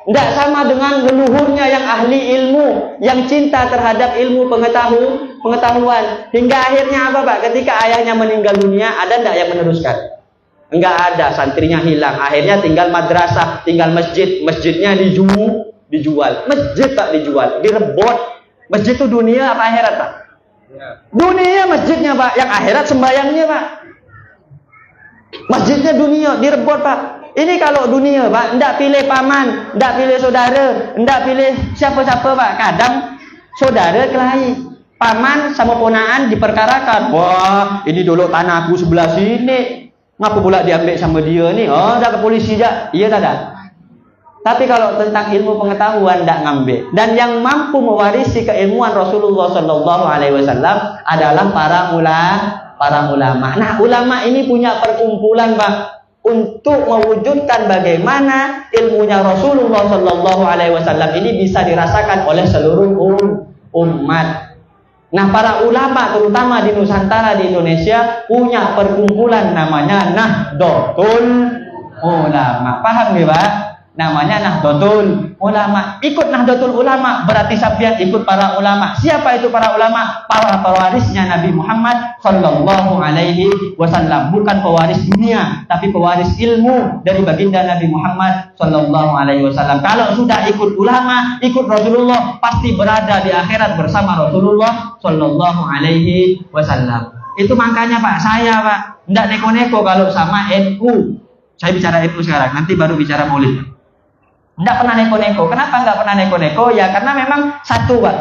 tidak sama dengan leluhurnya yang ahli ilmu, yang cinta terhadap ilmu pengetahuan. Hingga akhirnya apa Pak? Ketika ayahnya meninggal dunia, ada tidak yang meneruskan? Enggak ada, santrinya hilang. Akhirnya tinggal madrasah, tinggal masjid. Masjidnya dijual. Masjid tak dijual, direbut. Masjid itu dunia apa akhirat Pak? Dunia masjidnya Pak, yang akhirat sembayangnya Pak. Masjidnya dunia, direbut Pak. Ini kalau dunia Pak, tidak pilih paman, tidak pilih saudara, tidak pilih siapa-siapa Pak. Kadang saudara kelahi, paman sama ponaan diperkarakan. Wah, ini dulu tanahku sebelah sini, ngapa pula diambil sama dia nih? Oh, dah ke polisi dah. Iya tak ada. Tapi kalau tentang ilmu pengetahuan tidak ngambil. Dan yang mampu mewarisi keilmuan Rasulullah Sallallahu Alaihi Wasallam adalah para ulama. Nah, ulama ini punya perkumpulan Pak untuk mewujudkan bagaimana ilmunya Rasulullah Sallallahu Alaihi Wasallam ini bisa dirasakan oleh seluruh umat. Nah, para ulama terutama di Nusantara di Indonesia punya perkumpulan namanya Nahdlatul Ulama. Paham nih Pak? Namanya Nahdlatul Ulama. Ikut Nahdlatul Ulama berarti sampean ikut para ulama. Siapa itu para ulama? Para pewarisnya Nabi Muhammad Sallallahu Alaihi Wasallam. Bukan pewaris dunia, tapi pewaris ilmu dari baginda Nabi Muhammad Sallallahu Alaihi Wasallam. Kalau sudah ikut ulama, ikut Rasulullah, pasti berada di akhirat bersama Rasulullah Sallallahu Alaihi Wasallam. Itu makanya Pak, saya Pak tidak neko-neko kalau sama NU. Saya bicara NU sekarang, nanti baru bicara Maulid. Tidak pernah neko-neko. Kenapa nggak pernah neko-neko? Ya karena memang satu Pak,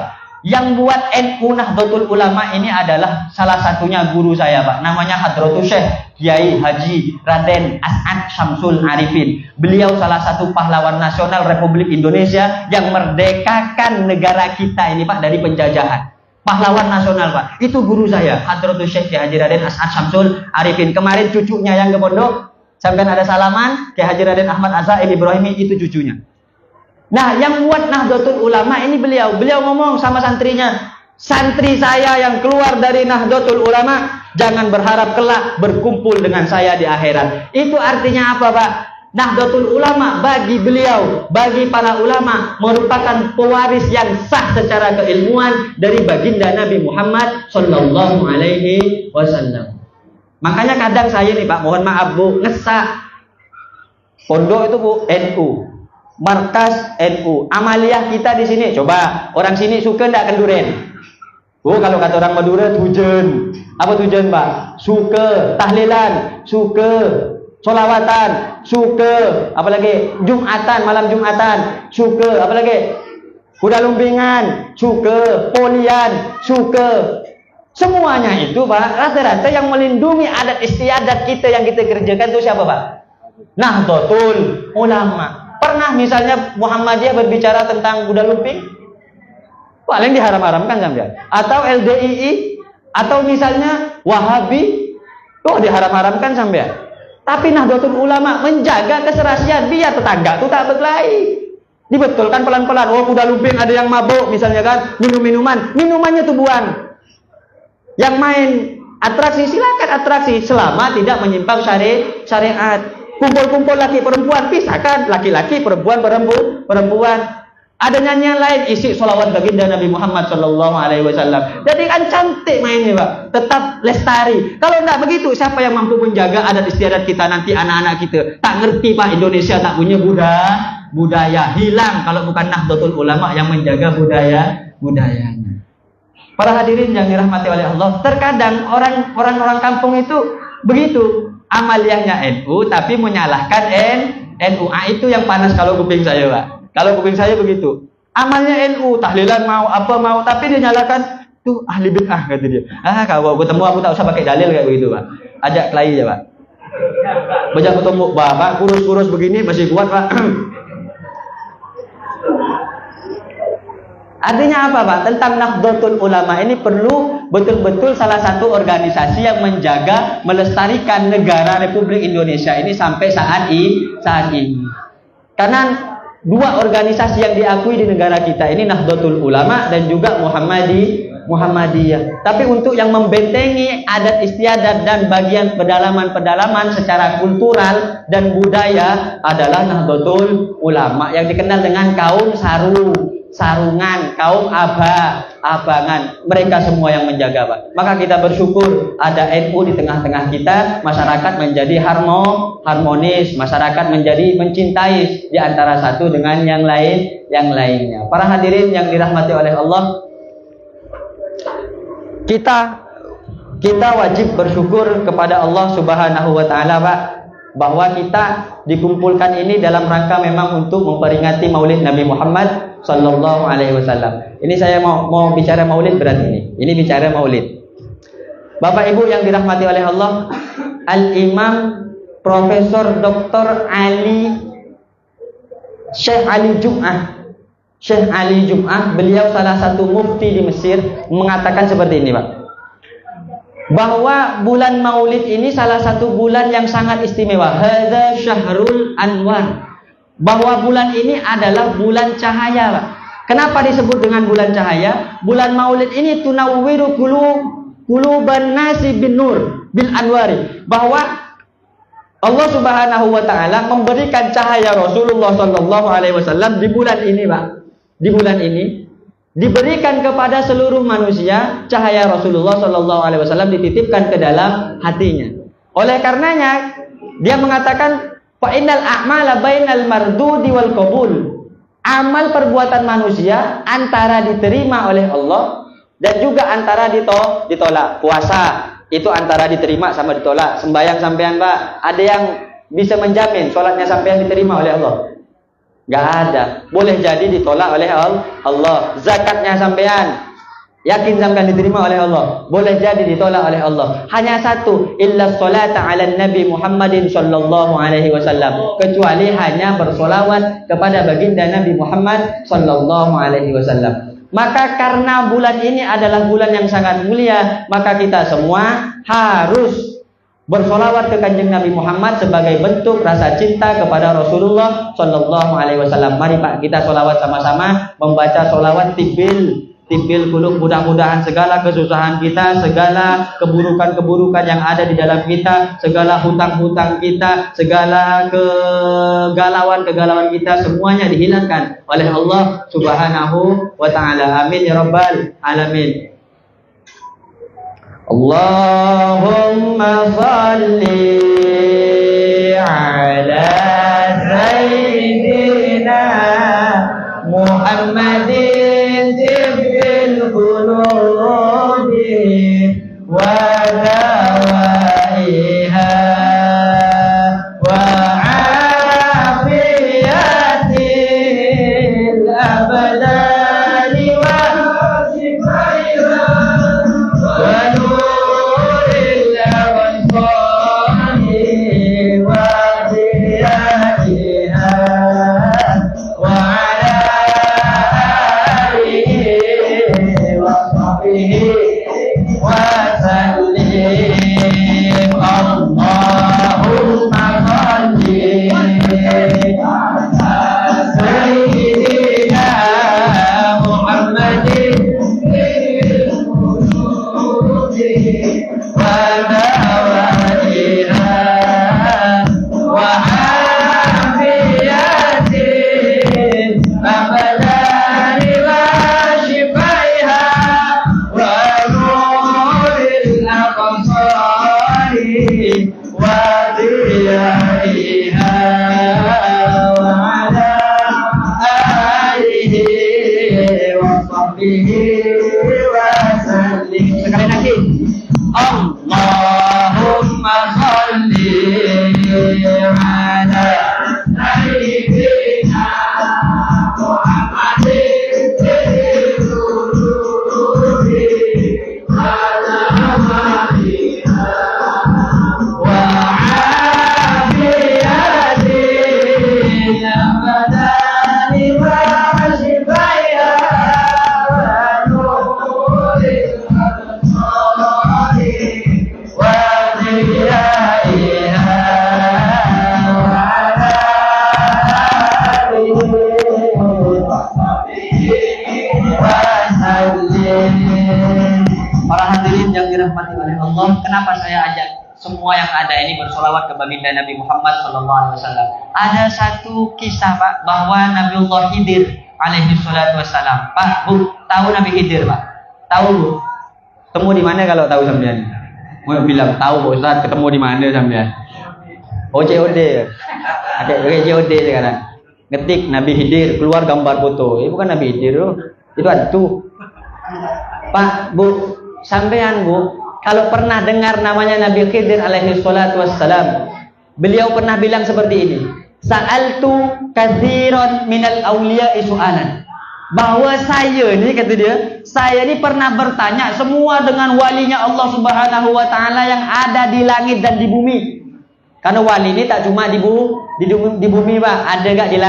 Yang buat NU Nahdlatul Ulama ini adalah salah satunya guru saya, Pak. Namanya Hadratus Syekh Kiai Haji Raden As'ad Syamsul Arifin. Beliau salah satu pahlawan nasional Republik Indonesia yang merdekakan negara kita ini, Pak, dari penjajahan. Pahlawan nasional, Pak. Itu guru saya, Hadratus Syekh Kiai Haji Raden As'ad Syamsul Arifin. Kemarin cucunya yang ke pondok, sampai ada salaman, Kiai Haji Raden Ahmad Azail Ibrahimi, itu cucunya. Nah, yang buat Nahdlatul Ulama ini beliau ngomong sama santrinya, santri saya yang keluar dari Nahdlatul Ulama jangan berharap kelak berkumpul dengan saya di akhirat. Itu artinya apa, Pak? Nahdlatul Ulama bagi beliau, bagi para ulama merupakan pewaris yang sah secara keilmuan dari baginda Nabi Muhammad sallallahu alaihi wasallam. Makanya kadang saya nih, Pak, mohon maaf Bu, ngesak pondok itu Bu, NU. Markas NU, amaliyah kita di sini. Coba orang sini suka ndak kenduren? Oh, kalau kata orang Madura tujen. Apa tujen, Pak? Suka tahlilan, suka solawatan, suka apalagi Jumatan, malam Jumatan, suka apalagi kuda lumpingan, suka polian, suka semuanya itu, Pak. Rata-rata yang melindungi adat istiadat kita yang kita kerjakan itu siapa, Pak? Nahdlatul Ulama. Pernah misalnya Muhammadiyah berbicara tentang kuda lumping? Paling diharam-haramkan sampai. Atau LDII, atau misalnya Wahabi, tuh diharam-haramkan sampai. Tapi Nahdlatul Ulama menjaga keserasian biar tetangga tuh tak berkelahi. Dibetulkan pelan-pelan. Oh, kuda lumping ada yang mabuk misalnya kan, minumannya tuh buang. Yang main atraksi silakan atraksi selama tidak menyimpang syariat. Kumpul-kumpul laki perempuan, pisahkan laki-laki, perempuan. Ada nyanyian lain, isi sholawat baginda Nabi Muhammad sallallahu alaihi wasallam. Jadi kan cantik mainnya, Pak. Tetap lestari. Kalau enggak begitu, siapa yang mampu menjaga adat istiadat kita nanti anak-anak kita? Tak ngerti, Pak, Indonesia tak punya budaya. Hilang kalau bukan Nahdlatul Ulama yang menjaga budayanya. Para hadirin yang dirahmati oleh Allah, terkadang orang-orang kampung itu begitu. Amaliyahnya NU tapi menyalahkan NU. Itu yang panas kalau kuping saya, Pak. Kalau kuping saya begitu. Amalnya NU, tahlilan mau apa mau, tapi dia nyalakan tuh ahli bid'ah kata dia. Kalau ketemu aku tak usah pakai dalil kayak begitu, Pak. Ajak kelahi ya, Pak. Bajak ketemu Bapak kurus-kurus begini masih kuat, Pak. Artinya apa, Pak? Tentang Nahdlatul Ulama ini perlu betul-betul salah satu organisasi yang menjaga, melestarikan negara Republik Indonesia ini sampai saat ini. Karena dua organisasi yang diakui di negara kita ini, Nahdlatul Ulama dan juga Muhammadiyah. Tapi untuk yang membentengi adat istiadat dan bagian pedalaman-pedalaman secara kultural dan budaya adalah Nahdlatul Ulama yang dikenal dengan kaum sarungan, kaum abangan. Mereka semua yang menjaga, Pak. Maka kita bersyukur ada NU di tengah-tengah kita. Masyarakat menjadi harmonis, masyarakat menjadi mencintai di antara satu dengan yang lainnya. Para hadirin yang dirahmati oleh Allah, kita wajib bersyukur kepada Allah Subhanahu wa taala, Pak, bahwa kita dikumpulkan ini dalam rangka memang untuk memperingati Maulid Nabi Muhammad sallallahu alaihi wasallam. Ini saya mau bicara Maulid berat ini. Ini bicara Maulid. Bapak Ibu yang dirahmati oleh Allah, Al-Imam Profesor Dr. Syekh Ali Jum'ah, beliau salah satu mufti di Mesir, mengatakan seperti ini, Pak. Bahwa bulan Maulid ini salah satu bulan yang sangat istimewa. Hadza syahrul anwar. Bahwa bulan ini adalah bulan cahaya, Pak. Kenapa disebut dengan bulan cahaya? Bulan Maulid ini tunawwiru quluban nasi bin nur bil anwari. Bahwa Allah Subhanahu wa taala memberikan cahaya Rasulullah sallallahu alaihi wasallam di bulan ini, Pak. Di bulan ini diberikan kepada seluruh manusia, cahaya Rasulullah sallallahu alaihi wasallam dititipkan ke dalam hatinya. Oleh karenanya dia mengatakan fa innal a'mala bainal mardudi wal qabul. Amal perbuatan manusia antara diterima oleh Allah dan juga antara ditolak. Puasa itu antara diterima sama ditolak. Sembahyang sampean, Pak, ada yang bisa menjamin sholatnya sampean diterima oleh Allah? Gak ada. Boleh jadi ditolak oleh Allah. Zakatnya sampean Yakin sampean diterima oleh Allah. Boleh jadi ditolak oleh Allah. Hanya satu, illa sholata ala Nabi Muhammadin sallallahu alaihi wasallam. Kecuali hanya bersolawat kepada baginda Nabi Muhammad sallallahu alaihi wasallam. Maka karena bulan ini adalah bulan yang sangat mulia, maka kita semua harus bersolawat ke kanjeng Nabi Muhammad sebagai bentuk rasa cinta kepada Rasulullah sallallahu alaihi wasallam. Mari Pak, kita solawat sama-sama, membaca solawat tibil kulub, mudah-mudahan segala kesusahan kita, segala keburukan-keburukan yang ada di dalam kita, segala hutang-hutang kita, segala kegalauan-kegalauan kita semuanya dihilangkan oleh Allah Subhanahu wa taala. Amin ya rabbal alamin. Allahumma shalli ala sayyidina Muhammadin tibbil qulubi wa dawaiha wa afiyatil abdani wa sifaiha wa nuril absari wa ziyaiha wa kenapa saya ajak semua yang ada ini bersolawat ke baginda Nabi Muhammad sallallahu alaihi wasallam? Ada satu kisah Pak, bahwa Nabiullah Khidir alaihi salatu wasallam. Pak, Bu, tahu Nabi Khidir Pak? Tahu Bu? Temu di mana kalau tahu sampean? Mau bilang tahu Pak Ustaz, ketemu di mana sampean? Oh, COD. Ada COD sekarang. Ngetik Nabi Khidir, keluar gambar foto. Ini bukan Nabi Khidir, itu hantu. Pak, Bu, sampean Bu, kalau pernah dengar namanya Nabi Khidir alaihi salatu wassalam, beliau pernah bilang seperti ini, sa'altu katsiran minal awliya'i su'alan. Bahwa saya ini, kata dia, saya ini pernah bertanya semua dengan walinya Allah Subhanahu wa taala yang ada di langit dan di bumi. Karena wali ini tak cuma di bumi Pak, ada enggak di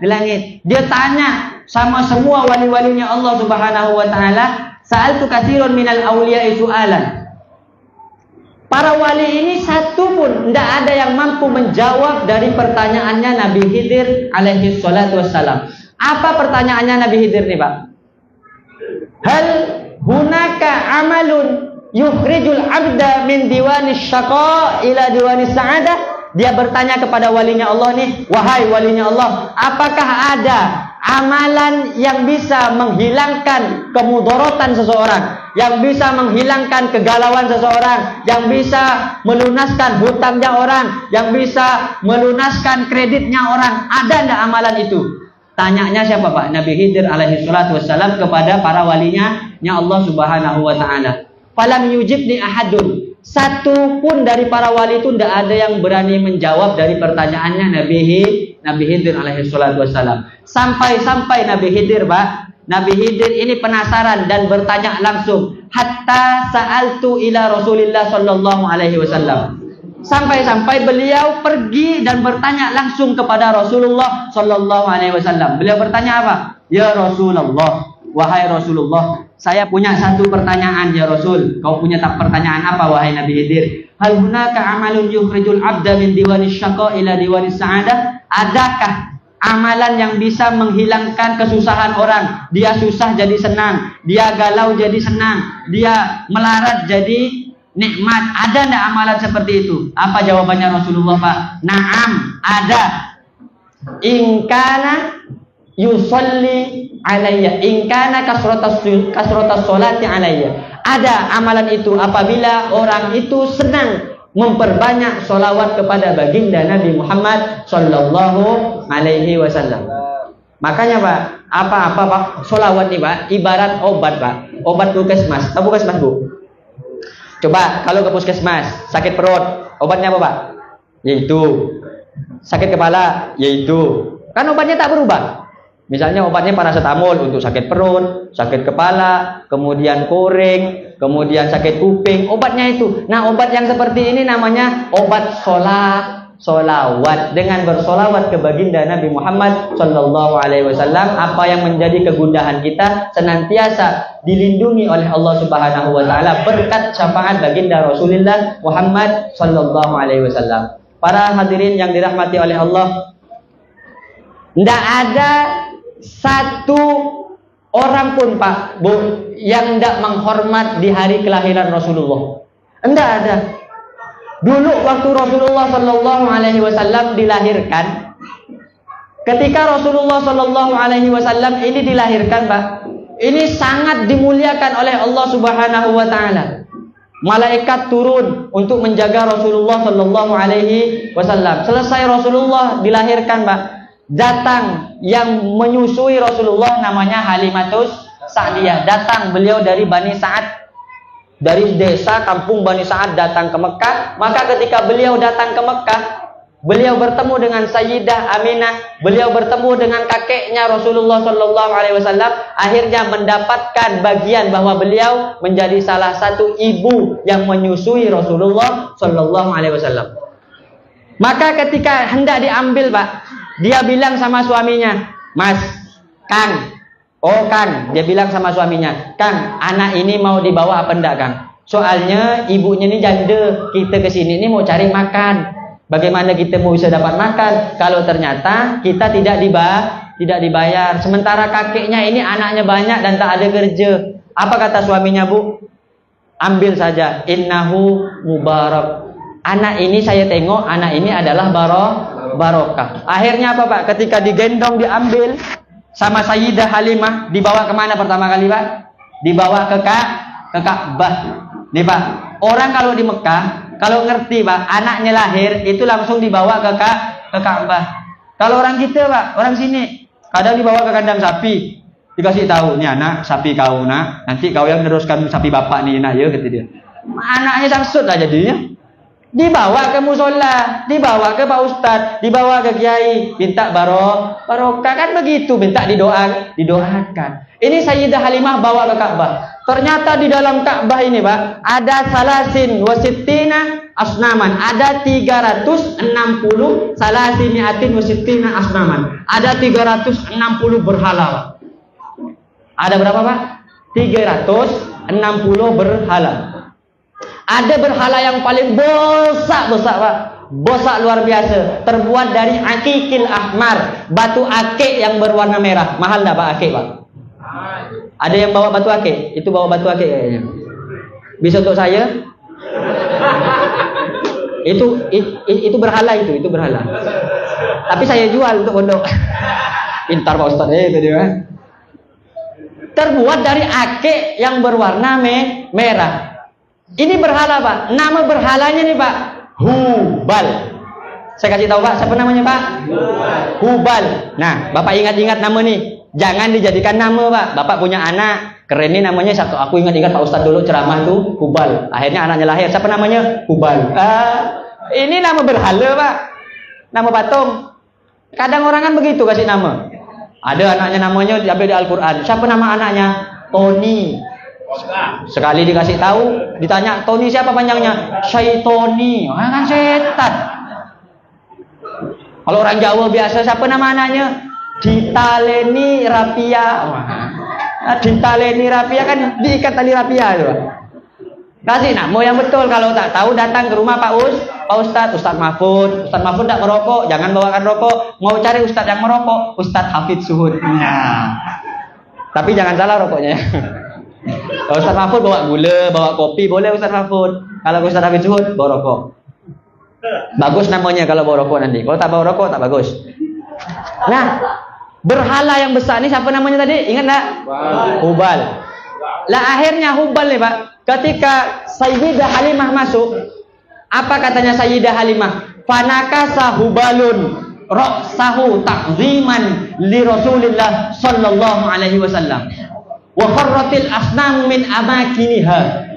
langit. Dia tanya sama semua wali-walinya Allah Subhanahu wa taala, sa'altu katsiran minal awliya'i su'alan. Para wali ini satu pun tidak ada yang mampu menjawab dari pertanyaannya Nabi Khidir alaihi salatu wassalam. Apa pertanyaannya Nabi Khidir nih Pak? Hal hunaka amalun yukhrijul abda min diwanis syaqa ila diwanis sa'adah? Dia bertanya kepada walinya Allah nih, wahai walinya Allah, apakah ada amalan yang bisa menghilangkan kemudorotan seseorang, yang bisa menghilangkan kegalauan seseorang, yang bisa melunaskan hutangnya orang, yang bisa melunaskan kreditnya orang? Ada enggak amalan itu? Tanyanya siapa Pak? Nabi Khidir alaihi salatu wassalam kepada para walinya Allah Subhanahu wa taala. Falam yujibni ahadun. Satu pun dari para wali itu tidak ada yang berani menjawab dari pertanyaannya Nabi Khidir alaihi salatu wassalam. Sampai Nabi Khidir Pak Nabi Khidir ini penasaran dan bertanya langsung. Hatta sa'altu ila Rasulillah sallallahu alaihi wasallam. Sampai-sampai beliau pergi dan bertanya langsung kepada Rasulullah sallallahu alaihi wasallam. Beliau bertanya apa? Ya Rasulullah, wahai Rasulullah, saya punya satu pertanyaan ya Rasul. Kau punya pertanyaan apa wahai Nabi Khidir? Hal hunaka amalun yukhrijul abda min diwanis syaqa ila diwanis sa'adah? Adakah amalan yang bisa menghilangkan kesusahan orang? Dia susah jadi senang, dia galau jadi senang, dia melarat jadi nikmat. Ada enggak amalan seperti itu? Apa jawabannya Rasulullah, Pak? Naam, ada. In kana yusalli alayya, in kana kasratas sholati alayya. Ada amalan itu apabila orang itu senang memperbanyak sholawat kepada baginda Nabi Muhammad sallallahu alaihi wasallam. Makanya Pak, apa Pak? Sholawat nih Pak, ibarat obat Pak. Obat puskesmas. Tahu puskesmas Bu? Coba kalau ke puskesmas, sakit perut, obatnya apa Pak? Yaitu. Sakit kepala, yaitu. Kan obatnya tak berubah. Misalnya obatnya paracetamol untuk sakit perut, sakit kepala, kemudian koring, kemudian sakit kuping, obatnya itu. Nah, obat yang seperti ini namanya obat solawat. Dengan bersolawat ke baginda Nabi Muhammad sallallahu alaihi wasallam, apa yang menjadi kegundahan kita senantiasa dilindungi oleh Allah Subhanahu wa taala berkat syafaat baginda Rasulullah Muhammad sallallahu alaihi wasallam. Para hadirin yang dirahmati oleh Allah, tidak ada satu orang pun Pak Bu yang tidak menghormat di hari kelahiran Rasulullah. Tidak ada. Dulu waktu Rasulullah sallallahu alaihi wasallam dilahirkan, ketika Rasulullah sallallahu alaihi wasallam ini dilahirkan Pak, ini sangat dimuliakan oleh Allah Subhanahu wa taala. Malaikat turun untuk menjaga Rasulullah sallallahu alaihi wasallam. Selesai Rasulullah dilahirkan Pak, datang yang menyusui Rasulullah namanya Halimatus Sa'diyah. Datang beliau dari Bani Sa'ad, dari desa kampung Bani Sa'ad datang ke Mekah. Maka ketika beliau datang ke Mekah, beliau bertemu dengan Sayyidah Aminah, beliau bertemu dengan kakeknya Rasulullah sallallahu alaihi wasallam, akhirnya mendapatkan bagian bahwa beliau menjadi salah satu ibu yang menyusui Rasulullah sallallahu alaihi wasallam. Maka ketika hendak diambil Pak, dia bilang sama suaminya, Mas, Kang, oh Kang, dia bilang sama suaminya, Kang, anak ini mau dibawa apa enggak Kang? Soalnya ibunya ini janda, kita kesini ini mau cari makan. Bagaimana kita mau bisa dapat makan kalau ternyata kita tidak dibayar? Sementara kakeknya ini anaknya banyak dan tak ada kerja. Apa kata suaminya Bu? Ambil saja, innahu mubarak. Anak ini saya tengok, anak ini adalah barokah. Akhirnya apa Pak? Ketika digendong diambil sama Sayyidah Halimah, dibawa kemana pertama kali Pak? Dibawa ke Ka'bah. Nih Pak, orang kalau di Mekah, kalau ngerti Pak, anaknya lahir itu langsung dibawa ke Ka'bah. Kalau orang kita Pak, orang sini, kadang dibawa ke kandang sapi, dikasih tahu, nih anak sapi kau nak, nanti kau yang teruskan sapi bapak nih nak ya, gitu dia. Anaknya sangsut lah jadinya. Dibawa ke musola, dibawa ke Pak Ustadz, dibawa ke kiai, minta barokah kan begitu, minta didoakan. Ini Sayyidah Halimah bawa ke Ka'bah. Ternyata di dalam Ka'bah ini Pak, ada salasin wasittina asnaman, ada 360 salasiniatin wasittina asnaman. Ada 360 berhala Pak. Ada berapa Pak? 360 berhala. Ada berhala yang paling besar Pak, besar luar biasa, terbuat dari akikil ahmar, batu akik yang berwarna merah. Mahal enggak Pak akik Pak? Ada yang bawa batu akik? Itu bawa batu akik kayaknya. Bisa untuk saya? Itu berhala itu berhala. Tapi saya jual untuk pondok. Pintar Pak Ustaz itu dia. Terbuat dari akik yang berwarna merah. Ini berhala Pak. Nama berhalanya nih Pak, Hubal. Saya kasih tahu Pak, siapa namanya Pak? Hubal. Nah, Bapak ingat-ingat nama nih. Jangan dijadikan nama Pak. Bapak punya anak, keren nih namanya satu. Aku ingat-ingat Pak Ustadz dulu ceramah tuh Hubal. Akhirnya anaknya lahir. Siapa namanya? Hubal. Ini nama berhala Pak. Nama patung. Kadang orang kan begitu kasih nama. Ada anaknya namanya diambil di Al-Quran. Siapa nama anaknya? Tony. Sekali dikasih tahu, ditanya Tony siapa panjangnya? Syaitoni. Kan setan. Kalau orang Jawa biasa siapa nama anaknya? Ditaleni Rapia. Ditaleni Rapia kan diikat tali rapia itu. Kasih nama yang betul. Kalau tak tahu datang ke rumah Pak Ustadz Mahfud. Ustadz Mahfud tak merokok, jangan bawakan rokok. Mau cari Ustadz yang merokok, Ustadz Hafidz Suhud. Tapi jangan salah rokoknya. Kalau Ustadz Mahfud bawa gula, bawa kopi boleh Ustadz Mahfud. Kalau Ustadz Hafidz Suhud bawa rokok. Bagus namanya kalau bawa rokok nanti. Kalau tak bawa rokok tak bagus. Nah, berhala yang besar ini siapa namanya tadi? Ingat tak? Hubal. Lah akhirnya Hubal nih Pak. Ketika Sayyidah Halimah masuk, apa katanya Sayyidah Halimah? Fanakasa Hubalun ra'sahu ta'ziman li Rasulillah sallallahu alaihi wasallam. Wa kharratil asnamu min amakiniha.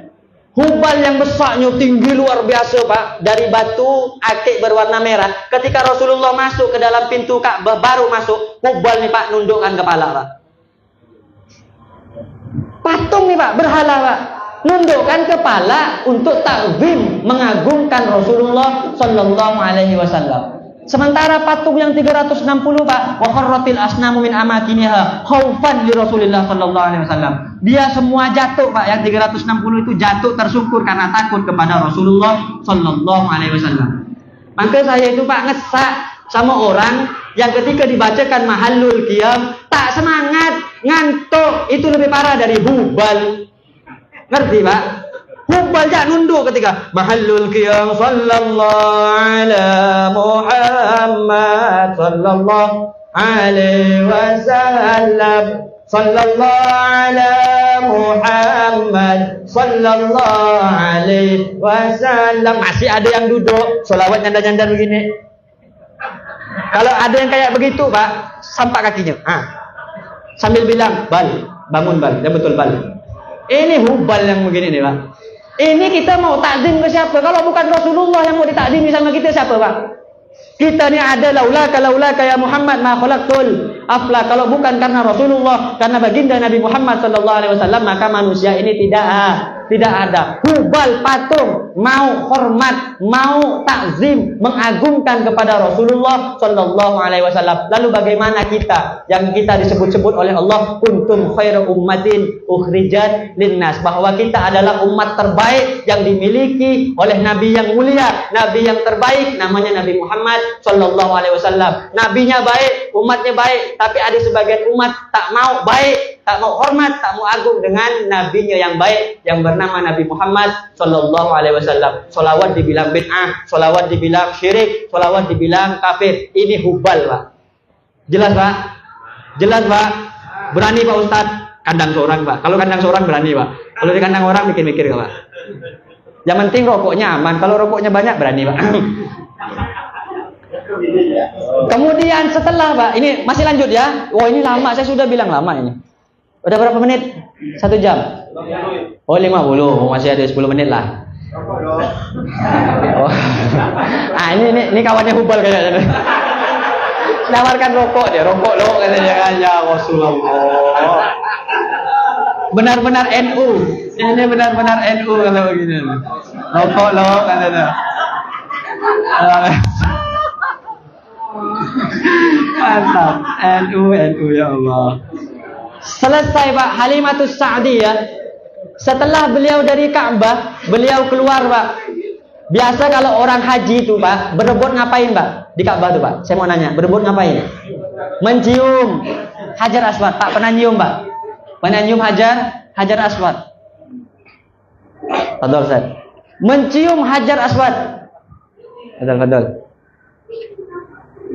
Hubal yang besarnya tinggi luar biasa Pak, dari batu akik berwarna merah. Ketika Rasulullah masuk ke dalam pintu Ka'bah, baru masuk, Hubal nih Pak nundukkan kepala Pak. Patung nih Pak, berhala Pak. Nundukkan kepala untuk takzim, mengagungkan Rasulullah sallallahu alaihi wasallam. Sementara patung yang 360 Pak, wa kharratil asnamu min amakiniha khaufan li Rasulillah sallallahu alaihi wasallam. Dia semua jatuh Pak, yang 360 itu jatuh tersungkur karena takut kepada Rasulullah sallallahu alaihi wasallam. Maka saya itu Pak ngesak sama orang yang ketika dibacakan mahallul qiyam tak semangat, ngantuk, itu lebih parah dari Hubal. Ngerti Pak? Hubal jak nunduk ketika mahallul qiyam sallallahu ala Muhammad sallallahu alaihi wasallam sallallahu ala Muhammad sallallahu alaihi wasallam. Masih ada yang duduk selawat nyandar-nyandar begini. Kalau ada yang kayak begitu Pak, sampak kakinya. Sambil bilang, "Bal, bangun Bal." Ya betul Bal. Ini Hubal yang begini nih Pak. Ini kita mau takdim ke siapa? Kalau bukan Rasulullah yang mau ditakdimi sama kita, siapa Pak? Kita ni ada laula ya Muhammad ma khalaqtul afla. Kalau bukan karena Rasulullah, karena baginda Nabi Muhammad sallallahu alaihi wasallam, maka manusia ini tidak ada. Hubal patung, mau hormat, mau takzim, mengagungkan kepada Rasulullah sallallahu alaihi wasallam. Lalu bagaimana kita yang kita disebut-sebut oleh Allah kuntum khairu ummatin ukhrijat linnas, bahwa kita adalah umat terbaik yang dimiliki oleh Nabi yang mulia, Nabi yang terbaik namanya Nabi Muhammad sallallahu alaihi wasallam. Nabinya baik, umatnya baik, tapi ada sebagian umat tak mau baik, tak mau hormat, tak mau agung dengan nabinya yang baik yang bernama Nabi Muhammad sallallahu alaihi wasallam. Solawat dibilang bid'ah, solawat dibilang syirik, solawat dibilang kafir. Ini Hubal Pak. Jelas Pak? Jelas Pak? Berani Pak Ustadz? Kandang seorang Pak. Kalau kandang seorang berani Pak. Kalau di kandang orang mikir-mikir Pak. Yang penting rokoknya aman. Kalau rokoknya banyak berani Pak. Kemudian setelah Pak, ini masih lanjut ya. Wah ini lama, saya sudah bilang lama ini. Udah berapa menit? 1 jam. Oh 50, masih ada 10 menit lah. Oh. Ini kawannya Hubal kayaknya. Nawarkan rokok dia, rokok lo katanya kan ya Rasulullah. Benar-benar NU. Ini benar-benar NU kalau begini. Rokok lo katanya. Mantap, NU ya Allah. Selesai Pak Halimatus Sa'diyah. Setelah beliau dari Ka'bah, beliau keluar Pak. Biasa kalau orang haji itu Pak, berebut ngapain Pak? Di Ka'bah tuh Pak. Saya mau nanya, berebut ngapain? Mencium Hajar Aswad. Pak pernah nyium Pak? Pernah nyium Hajar Aswad? Fadol Ustaz. Mencium Hajar Aswad. Fadol.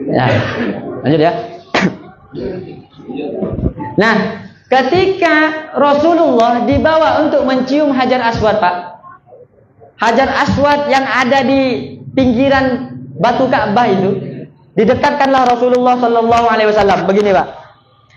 Ya, lanjut ya. Nah, ketika Rasulullah dibawa untuk mencium Hajar Aswad Pak, Hajar Aswad yang ada di pinggiran batu Ka'bah itu, didekatkanlah Rasulullah sallallahu alaihi wasallam. Begini Pak,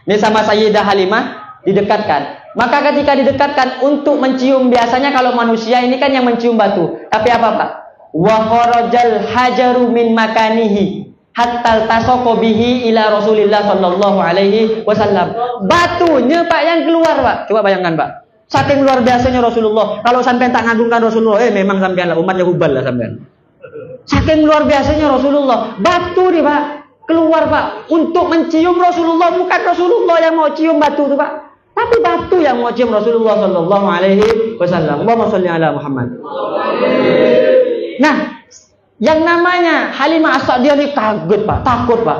ini sama Sayyidah Halimah didekatkan. Maka ketika didekatkan untuk mencium, biasanya kalau manusia ini kan yang mencium batu, tapi apa Pak? Wa kharajal hajaru min makanihi. hatta tasaqqa bihi ila Rasulillah sallallahu alaihi wasallam. Batunya Pak yang keluar Pak. Coba bayangkan Pak. Saking luar biasanya Rasulullah. Kalau sampean tak ngagungkan Rasulullah, memang sampean lah umatnya hubal lah sampean. Saking luar biasanya Rasulullah. Batu nih Pak keluar Pak untuk mencium Rasulullah, bukan Rasulullah yang mau cium batu itu Pak. Tapi batu yang mau cium Rasulullah sallallahu alaihi wasallam. Allahumma shalli ala Muhammad. Nah, yang namanya Halimah As-Sa'diyah ini kaget Pak, takut Pak,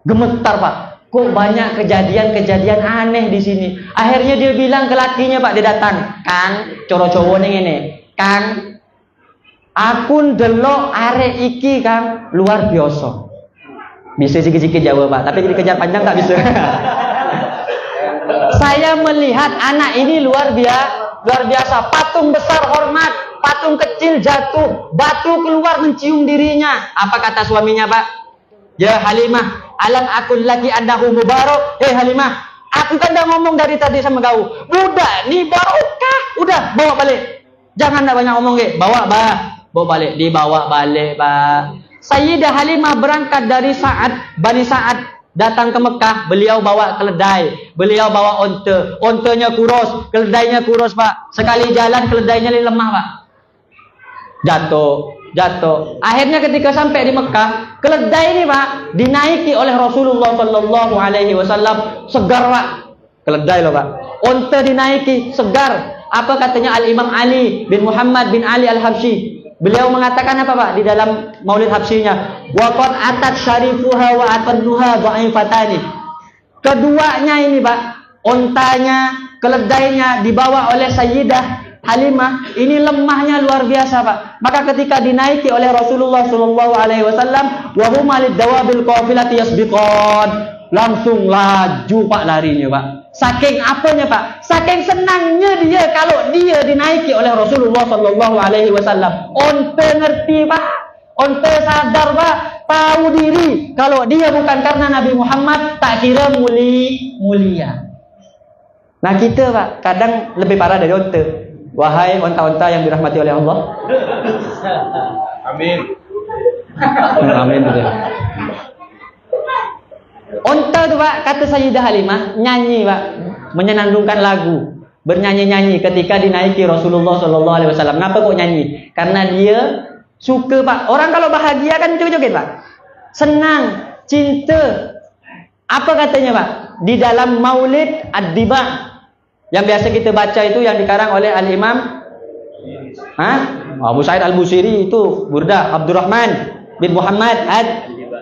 gemetar Pak. Kok banyak kejadian-kejadian aneh di sini. Akhirnya dia bilang ke lakinya Pak, dia datang, Kang, coro cowok ini, Kang, aku ndelok arek iki Kang luar biasa. Bisa sikit-sikit Jawa Pak, tapi dikejar panjang tak bisa. Saya melihat anak ini luar biasa. Patung besar hormat, patung kecil jatuh, batu keluar mencium dirinya. Apa kata suaminya Pak? Ya Halimah, alam akul laki annahu mubarak. Halimah, aku kan udah ngomong dari tadi sama kau. Budak ni barokah. Udah bawa balik. Jangan dah banyak ngomong bawa balik, dibawa balik Pak. Sayyidah Halimah berangkat dari Bani Sa'ad datang ke Mekah, beliau bawa keledai, beliau bawa ontanya kurus, keledainya kurus Pak. Sekali jalan keledainya lemah Pak. Jatuh. Akhirnya ketika sampai di Mekah, keledai ini Pak dinaiki oleh Rasulullah sallallahu alaihi wasallam, segar Pak. Keledai loh Pak. Onta dinaiki, segar. Apa katanya Al-Imam Ali bin Muhammad bin Ali Al-Habsyi? Beliau mengatakan apa Pak di dalam Maulid Habsyinya? Waqad atat syarifuha wa atannuha dha'ifatani. Keduanya ini Pak, ontanya, keledainya dibawa oleh Sayyidah Halimah, ini lemahnya luar biasa Pak. Maka ketika dinaiki oleh Rasulullah sallallahu alaihi wasallam, wa huma lid-dawabil qafilati yasbiqan, langsung laju Pak larinya Pak. Saking apanya Pak? Saking senangnya dia kalau dia dinaiki oleh Rasulullah sallallahu alaihi wasallam. Onta ngerti Pak, onta sadar Pak, tahu diri kalau dia bukan karena Nabi Muhammad, tak kira mulia. Nah kita Pak kadang lebih parah dari onta. Wahai onta-onta yang dirahmati oleh Allah. Amin. Amin. Onta itu Pak, kata Sayyidah Halimah, nyanyi Pak, menyenandungkan lagu, bernyanyi-nyanyi ketika dinaiki Rasulullah sallallahu alaihi wasallam. Kenapa kok nyanyi? Karena dia suka Pak. Orang kalau bahagia kan joget-joget Pak. Senang, cinta. Apa katanya Pak? Di dalam Maulid Ad-Diba yang biasa kita baca itu yang dikarang oleh Al-Imam Abu Sa'id Al-Busiri, itu Burdah Abdurrahman bin Muhammad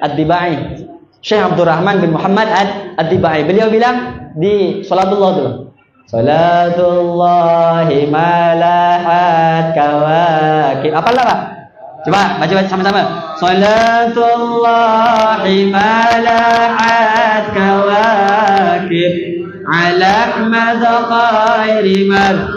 Ad-Dibai. Syekh Abdurrahman bin Muhammad Ad-Dibai. Beliau bilang di salatullah dulu. Salatullahi malahat kawakib. Apalah Pak? Coba baca sama-sama. Salatullahi malahat kawakib ala Ahmad khairi man.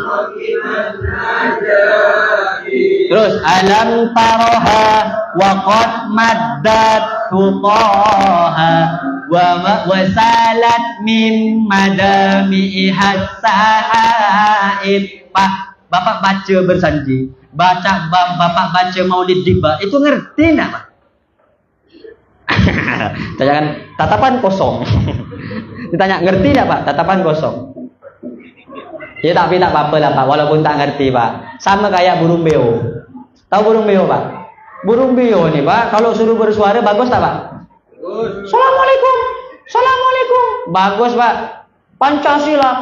Terus alam taroha wa qad maddat tuqaha wa salat min madami hasahaib. Pak, Bapak baca bersanji, Bapak baca Maulid Diba, itu ngerti enggak Pak? Jangan tatapan kosong. Ditanya ngerti enggak Pak? Tatapan kosong. Ya tapi tak apa-apa lah Pak, walaupun tak ngerti Pak. Sama kayak burung beo. Tahu burung beo Pak? Burung beo nih Pak, kalau suruh bersuara bagus tak Pak? Bagus. Assalamualaikum. Bagus Pak. Pancasila,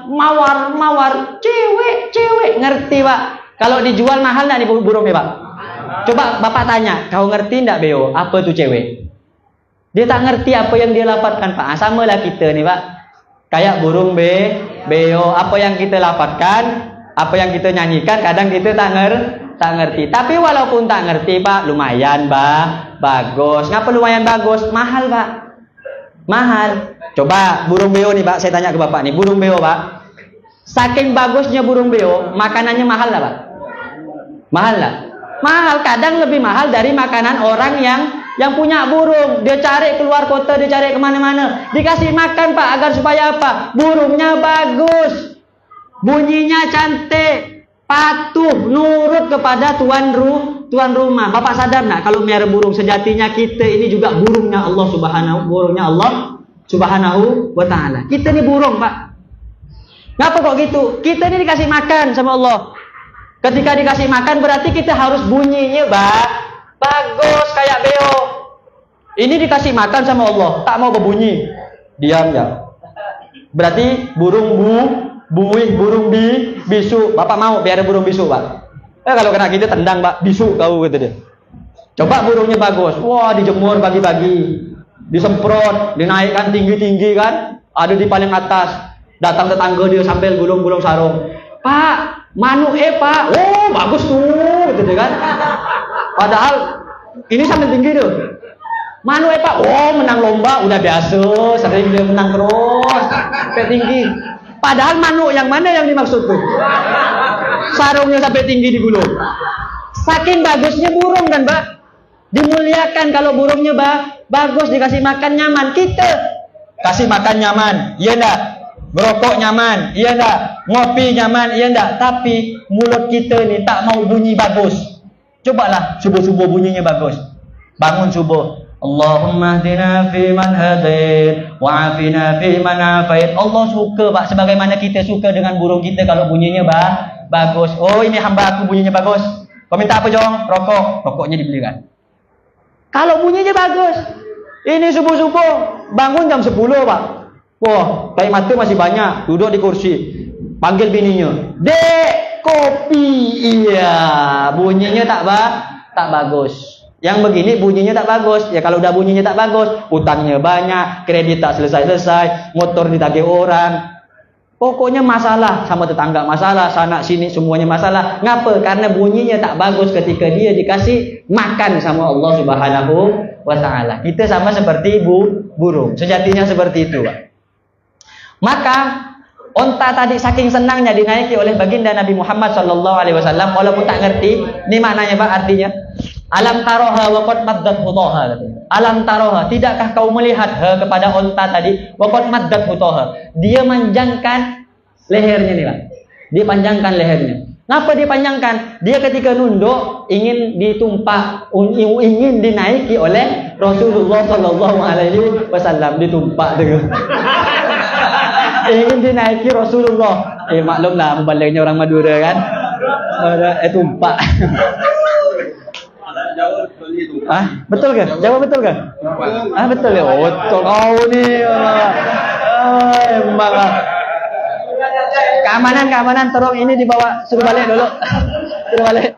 mawar, cewek. Ngerti Pak? Kalau dijual mahal enggak nih burung beo Pak? Coba Bapak tanya, kau ngerti enggak beo? Apa itu cewek? Dia tak ngerti apa yang dia lafadzkan Pak. Sama lah kita nih Pak. Kayak burung beo, apa yang kita lafadzkan, apa yang kita nyanyikan, kadang kita tak ngerti. Tapi walaupun tak ngerti Pak, lumayan bagus. Ngapa lumayan bagus? Mahal Pak. Mahal. Coba burung beo nih Pak, saya tanya ke Bapak nih, burung beo Pak. Saking bagusnya burung beo, makanannya mahal lah Pak. Mahal lah. Mahal, kadang lebih mahal dari makanan orang yang punya burung. Dia cari keluar kota, dia cari kemana-mana, dikasih makan Pak, agar supaya apa? Burungnya bagus, bunyinya cantik, patuh, nurut kepada tuan rumah. Bapak sadar nak kalau melihara burung, sejatinya kita ini juga burungnya Allah Subhanahu wa taala. Kita ni burung, Pak. Ngapa kok gitu? Kita ini dikasih makan sama Allah. Ketika dikasih makan berarti kita harus bunyinya bagus kayak beo. Ini dikasih makan sama Allah, tak mau berbunyi. Diam ya. Berarti burung buih, burung bisu. Bapak mau biar burung bisu, Pak? Kalau kena kita tendang, Pak, bisu kau gitu dia. Coba burungnya bagus. Wah, dijemur pagi-pagi. Disemprot, dinaikkan tinggi-tinggi kan. Ada di paling atas. Datang tetangga dia sambil gulung-gulung sarung. Pak, manuk Pak. Oh, bagus tuh gitu dia kan. Padahal ini sambil tinggi tuh. Manuk Pak. Oh, menang lomba udah biasa, sering dia menang terus. Sampai tinggi. Padahal manuk yang mana yang dimaksud tuh? Sarungnya sampai tinggi digulung. Saking bagusnya burung kan, Pak. Dimuliakan kalau burungnya bagus, dikasih makan nyaman. Kita kasih makan nyaman, iya enggak? Merokok nyaman, iya enggak? Ngopi nyaman, iya enggak? Tapi mulut kita nih tak mau bunyi bagus. Cobalah subuh-subuh bunyinya bagus. Bangun subuh. Allahumma hdina fi man hadait wa afina fi man afait. Allah suka, Pak, sebagaimana kita suka dengan burung kita kalau bunyinya bagus. Oh, ini hamba aku bunyinya bagus. Kau minta apa, Jong? Rokok. Rokoknya dibelikan. Kalau bunyinya bagus. Ini subuh-subuh bangun jam 10, Pak. Wah, kayak mata masih banyak. Duduk di kursi. Panggil bininya. Dek, kopi. Iya, bunyinya tak bagus. Yang begini bunyinya tak bagus. Ya kalau udah bunyinya tak bagus, utangnya banyak, kredit tak selesai-selesai, motor ditagih orang. Pokoknya masalah, sama tetangga masalah, sana sini semuanya masalah. Ngapa? Karena bunyinya tak bagus ketika dia dikasih makan sama Allah Subhanahu wa taala. Kita sama seperti burung. Sejatinya seperti itu, Pak. Maka onta tadi saking senangnya dinaiki oleh baginda Nabi Muhammad sallallahu alaihi wasallam, walaupun tak ngerti, ini maknanya, Pak, artinya alam taroha wa qad maddat hutaha. Alam taroha, tidakkah kau melihat kepada onta tadi? Wa qad maddat hutaha. Dia manjangkan lehernya nih, Pak. Dia panjangkan lehernya. Ngapa dia panjangkan? Dia ketika nunduk ingin ditumpak, ingin dinaiki oleh Rasulullah sallallahu alaihi wasallam, ditumpak dengan ingin dinaiki Rasulullah. Maklumlah mubaliknya orang Madura kan. Tumpak. Betul kan? Jawab betul kan? Betul ya. Oh, betul kau nih. Emang. Keamanan, tolong ini dibawa, suruh balik dulu. Suruh balik.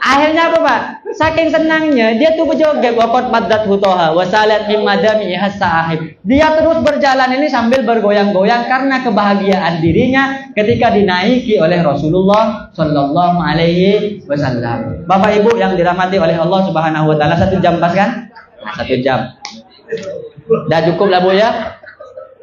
Akhirnya apa, Pak? Saking senangnya dia tuh berjoget, waqad maddat hutaha wa salat min madami hasahib. Dia terus berjalan ini sambil bergoyang-goyang karena kebahagiaan dirinya ketika dinaiki oleh Rasulullah sallallahu alaihi wasallam. Bapak Ibu yang dirahmati oleh Allah Subhanahu wa taala, 1 jam pas kan? 1 jam. Dah cukup lah, Bu, ya.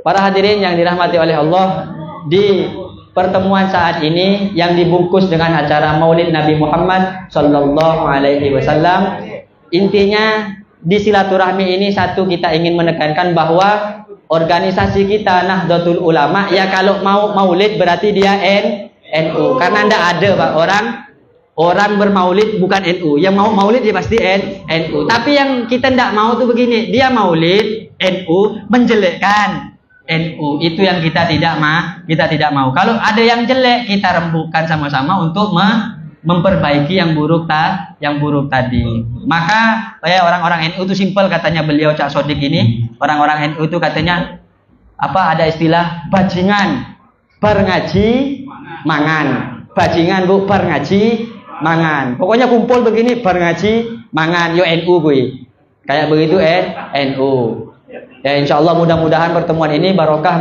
Para hadirin yang dirahmati oleh Allah, di pertemuan saat ini yang dibungkus dengan acara Maulid Nabi Muhammad sallallahu alaihi wasallam, intinya di silaturahmi ini satu, kita ingin menekankan bahwa organisasi kita Nahdlatul Ulama, ya kalau mau maulid berarti dia NU. Karena ndak ada, Pak, orang bermaulid bukan NU. Yang mau maulid dia pasti NU. Tapi yang kita ndak mau tuh begini, dia maulid NU menjelekkan NU, itu yang kita tidak mau. Kalau ada yang jelek, kita rembukan sama-sama untuk memperbaiki yang buruk tadi. Maka orang-orang NU itu simpel, katanya beliau Cak Sodik ini. Orang-orang NU itu katanya ada istilah bajingan berngaji mangan. Bajingan, Bu, berngaji mangan. Pokoknya kumpul begini berngaji mangan, yo NU, Bu. Kayak begitu NU. Ya, insya Allah mudah-mudahan pertemuan ini barokah,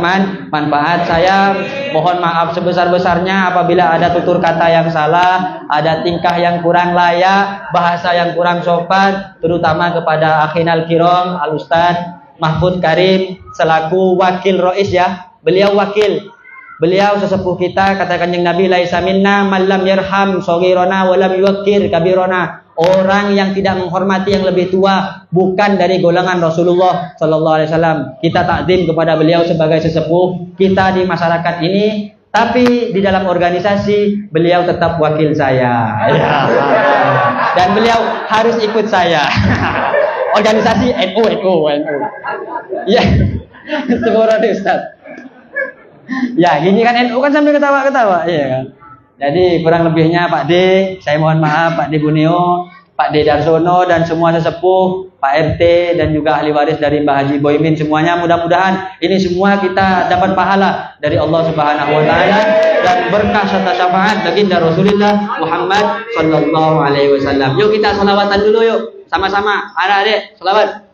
manfaat. Saya mohon maaf sebesar-besarnya apabila ada tutur kata yang salah, ada tingkah yang kurang layak, bahasa yang kurang sopan, terutama kepada akhinal kiram Al Ustaz Mahfud Karim selaku wakil Rois, ya. Beliau wakil. Beliau sesepuh kita, kata Kanjeng Nabi, laisa minna man lam yarham shaghirana wa lam yuwaqqir kabirana. Orang yang tidak menghormati yang lebih tua bukan dari golongan Rasulullah sallallahu alaihi wasallam. Kita takdim kepada beliau sebagai sesepuh kita di masyarakat ini. Tapi di dalam organisasi beliau tetap wakil saya. Ya. Dan beliau harus ikut saya. Organisasi NU. Ya. Segera deh Ustaz. Ya, gini kan NU kan sambil ketawa-ketawa, iya kan. Jadi kurang lebihnya Pak D, saya mohon maaf Pak D Bunio, Pak D Darsono dan semua sesepuh, Pak RT dan juga ahli waris dari Mbah Haji Boymin semuanya, mudah-mudahan ini semua kita dapat pahala dari Allah Subhanahu wa taala dan berkah serta syafaat baginda Rasulullah Muhammad sallallahu alaihi wasallam. Yuk kita selawatan dulu yuk, sama-sama. Adik-adik, selawat.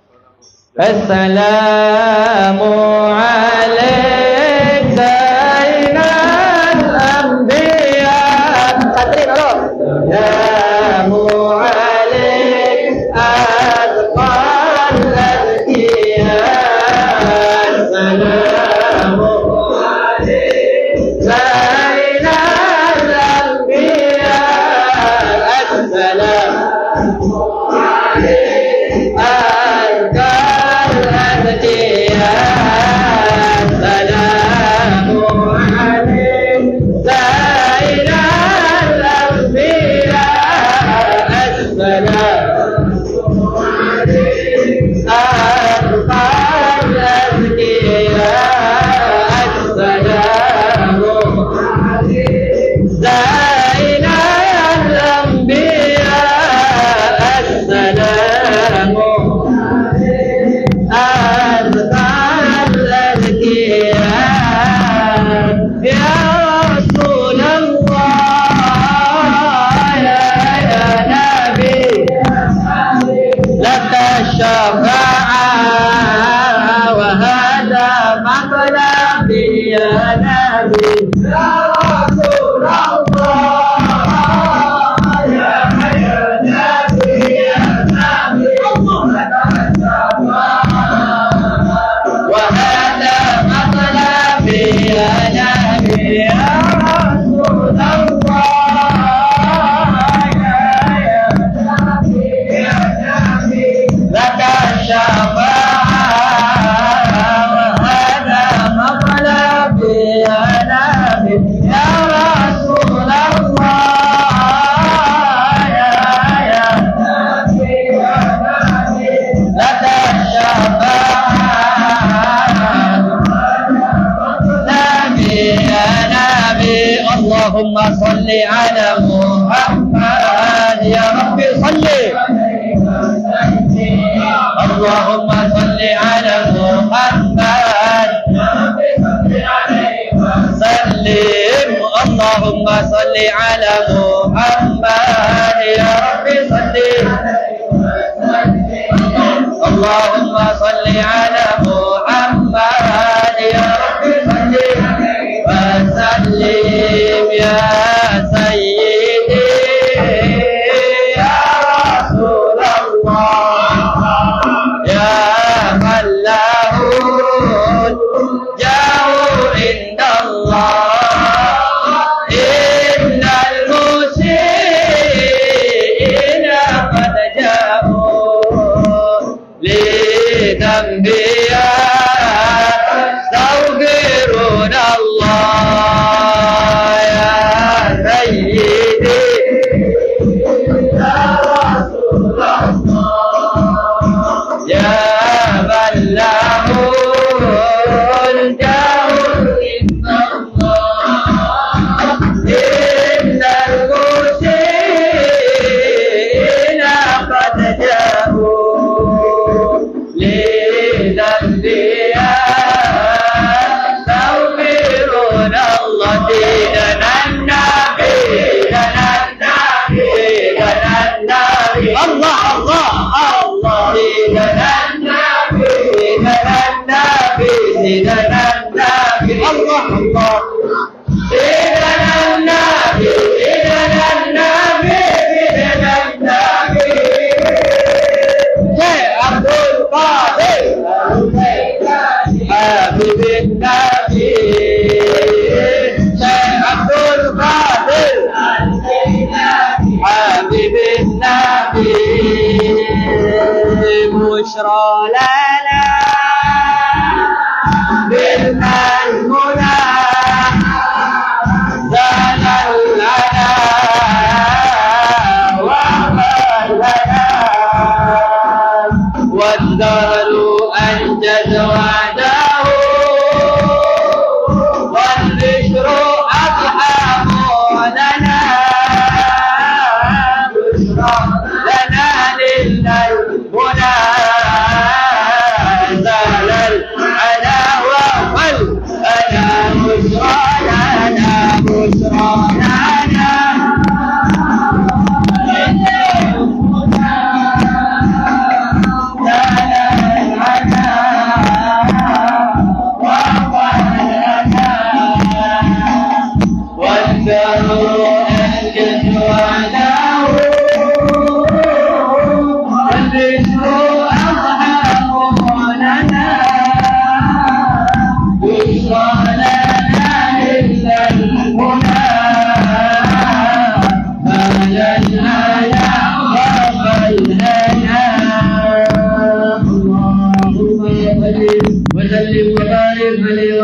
Assalamu alaikum zainal anbiya. Santri tolong. Assalamu alaikum azqal azkiya. Assalamu alaikum zainal anbiya. Assalamu alaikum Allahumma salli ala Muhammad ya Rabbi salli. Allahumma salli ala Muhammad sallim. Allahumma salli ala Muhammad ya Rabbi salli. Allahumma salli ala Muhammad ya Rabbi salli wa sallim ya sayyidi ya Rasulullah ya man lahu jauh indallah innal musyi'ina qad jauh li dambiya astaghfirun Allah ya sayyidi ya Rasulullah ya man lahu jauh indallah innal musyi'ina qad jauh li dambiya astaghfirun Allah didanan nabi Allah Allah Allah didanan nabi didanan nabi Allah Allah didanan nabi Syekh Abdul Qadir Habibin Nabi Syekh Abdul Qadir Habibin Nabi Bushra lana bil munah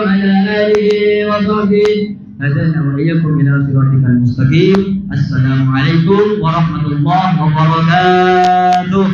وعلى آله وصحبه هدانا وإياكم إلى صراطك المستقيم. السلام عليكم ورحمة الله وبركاته.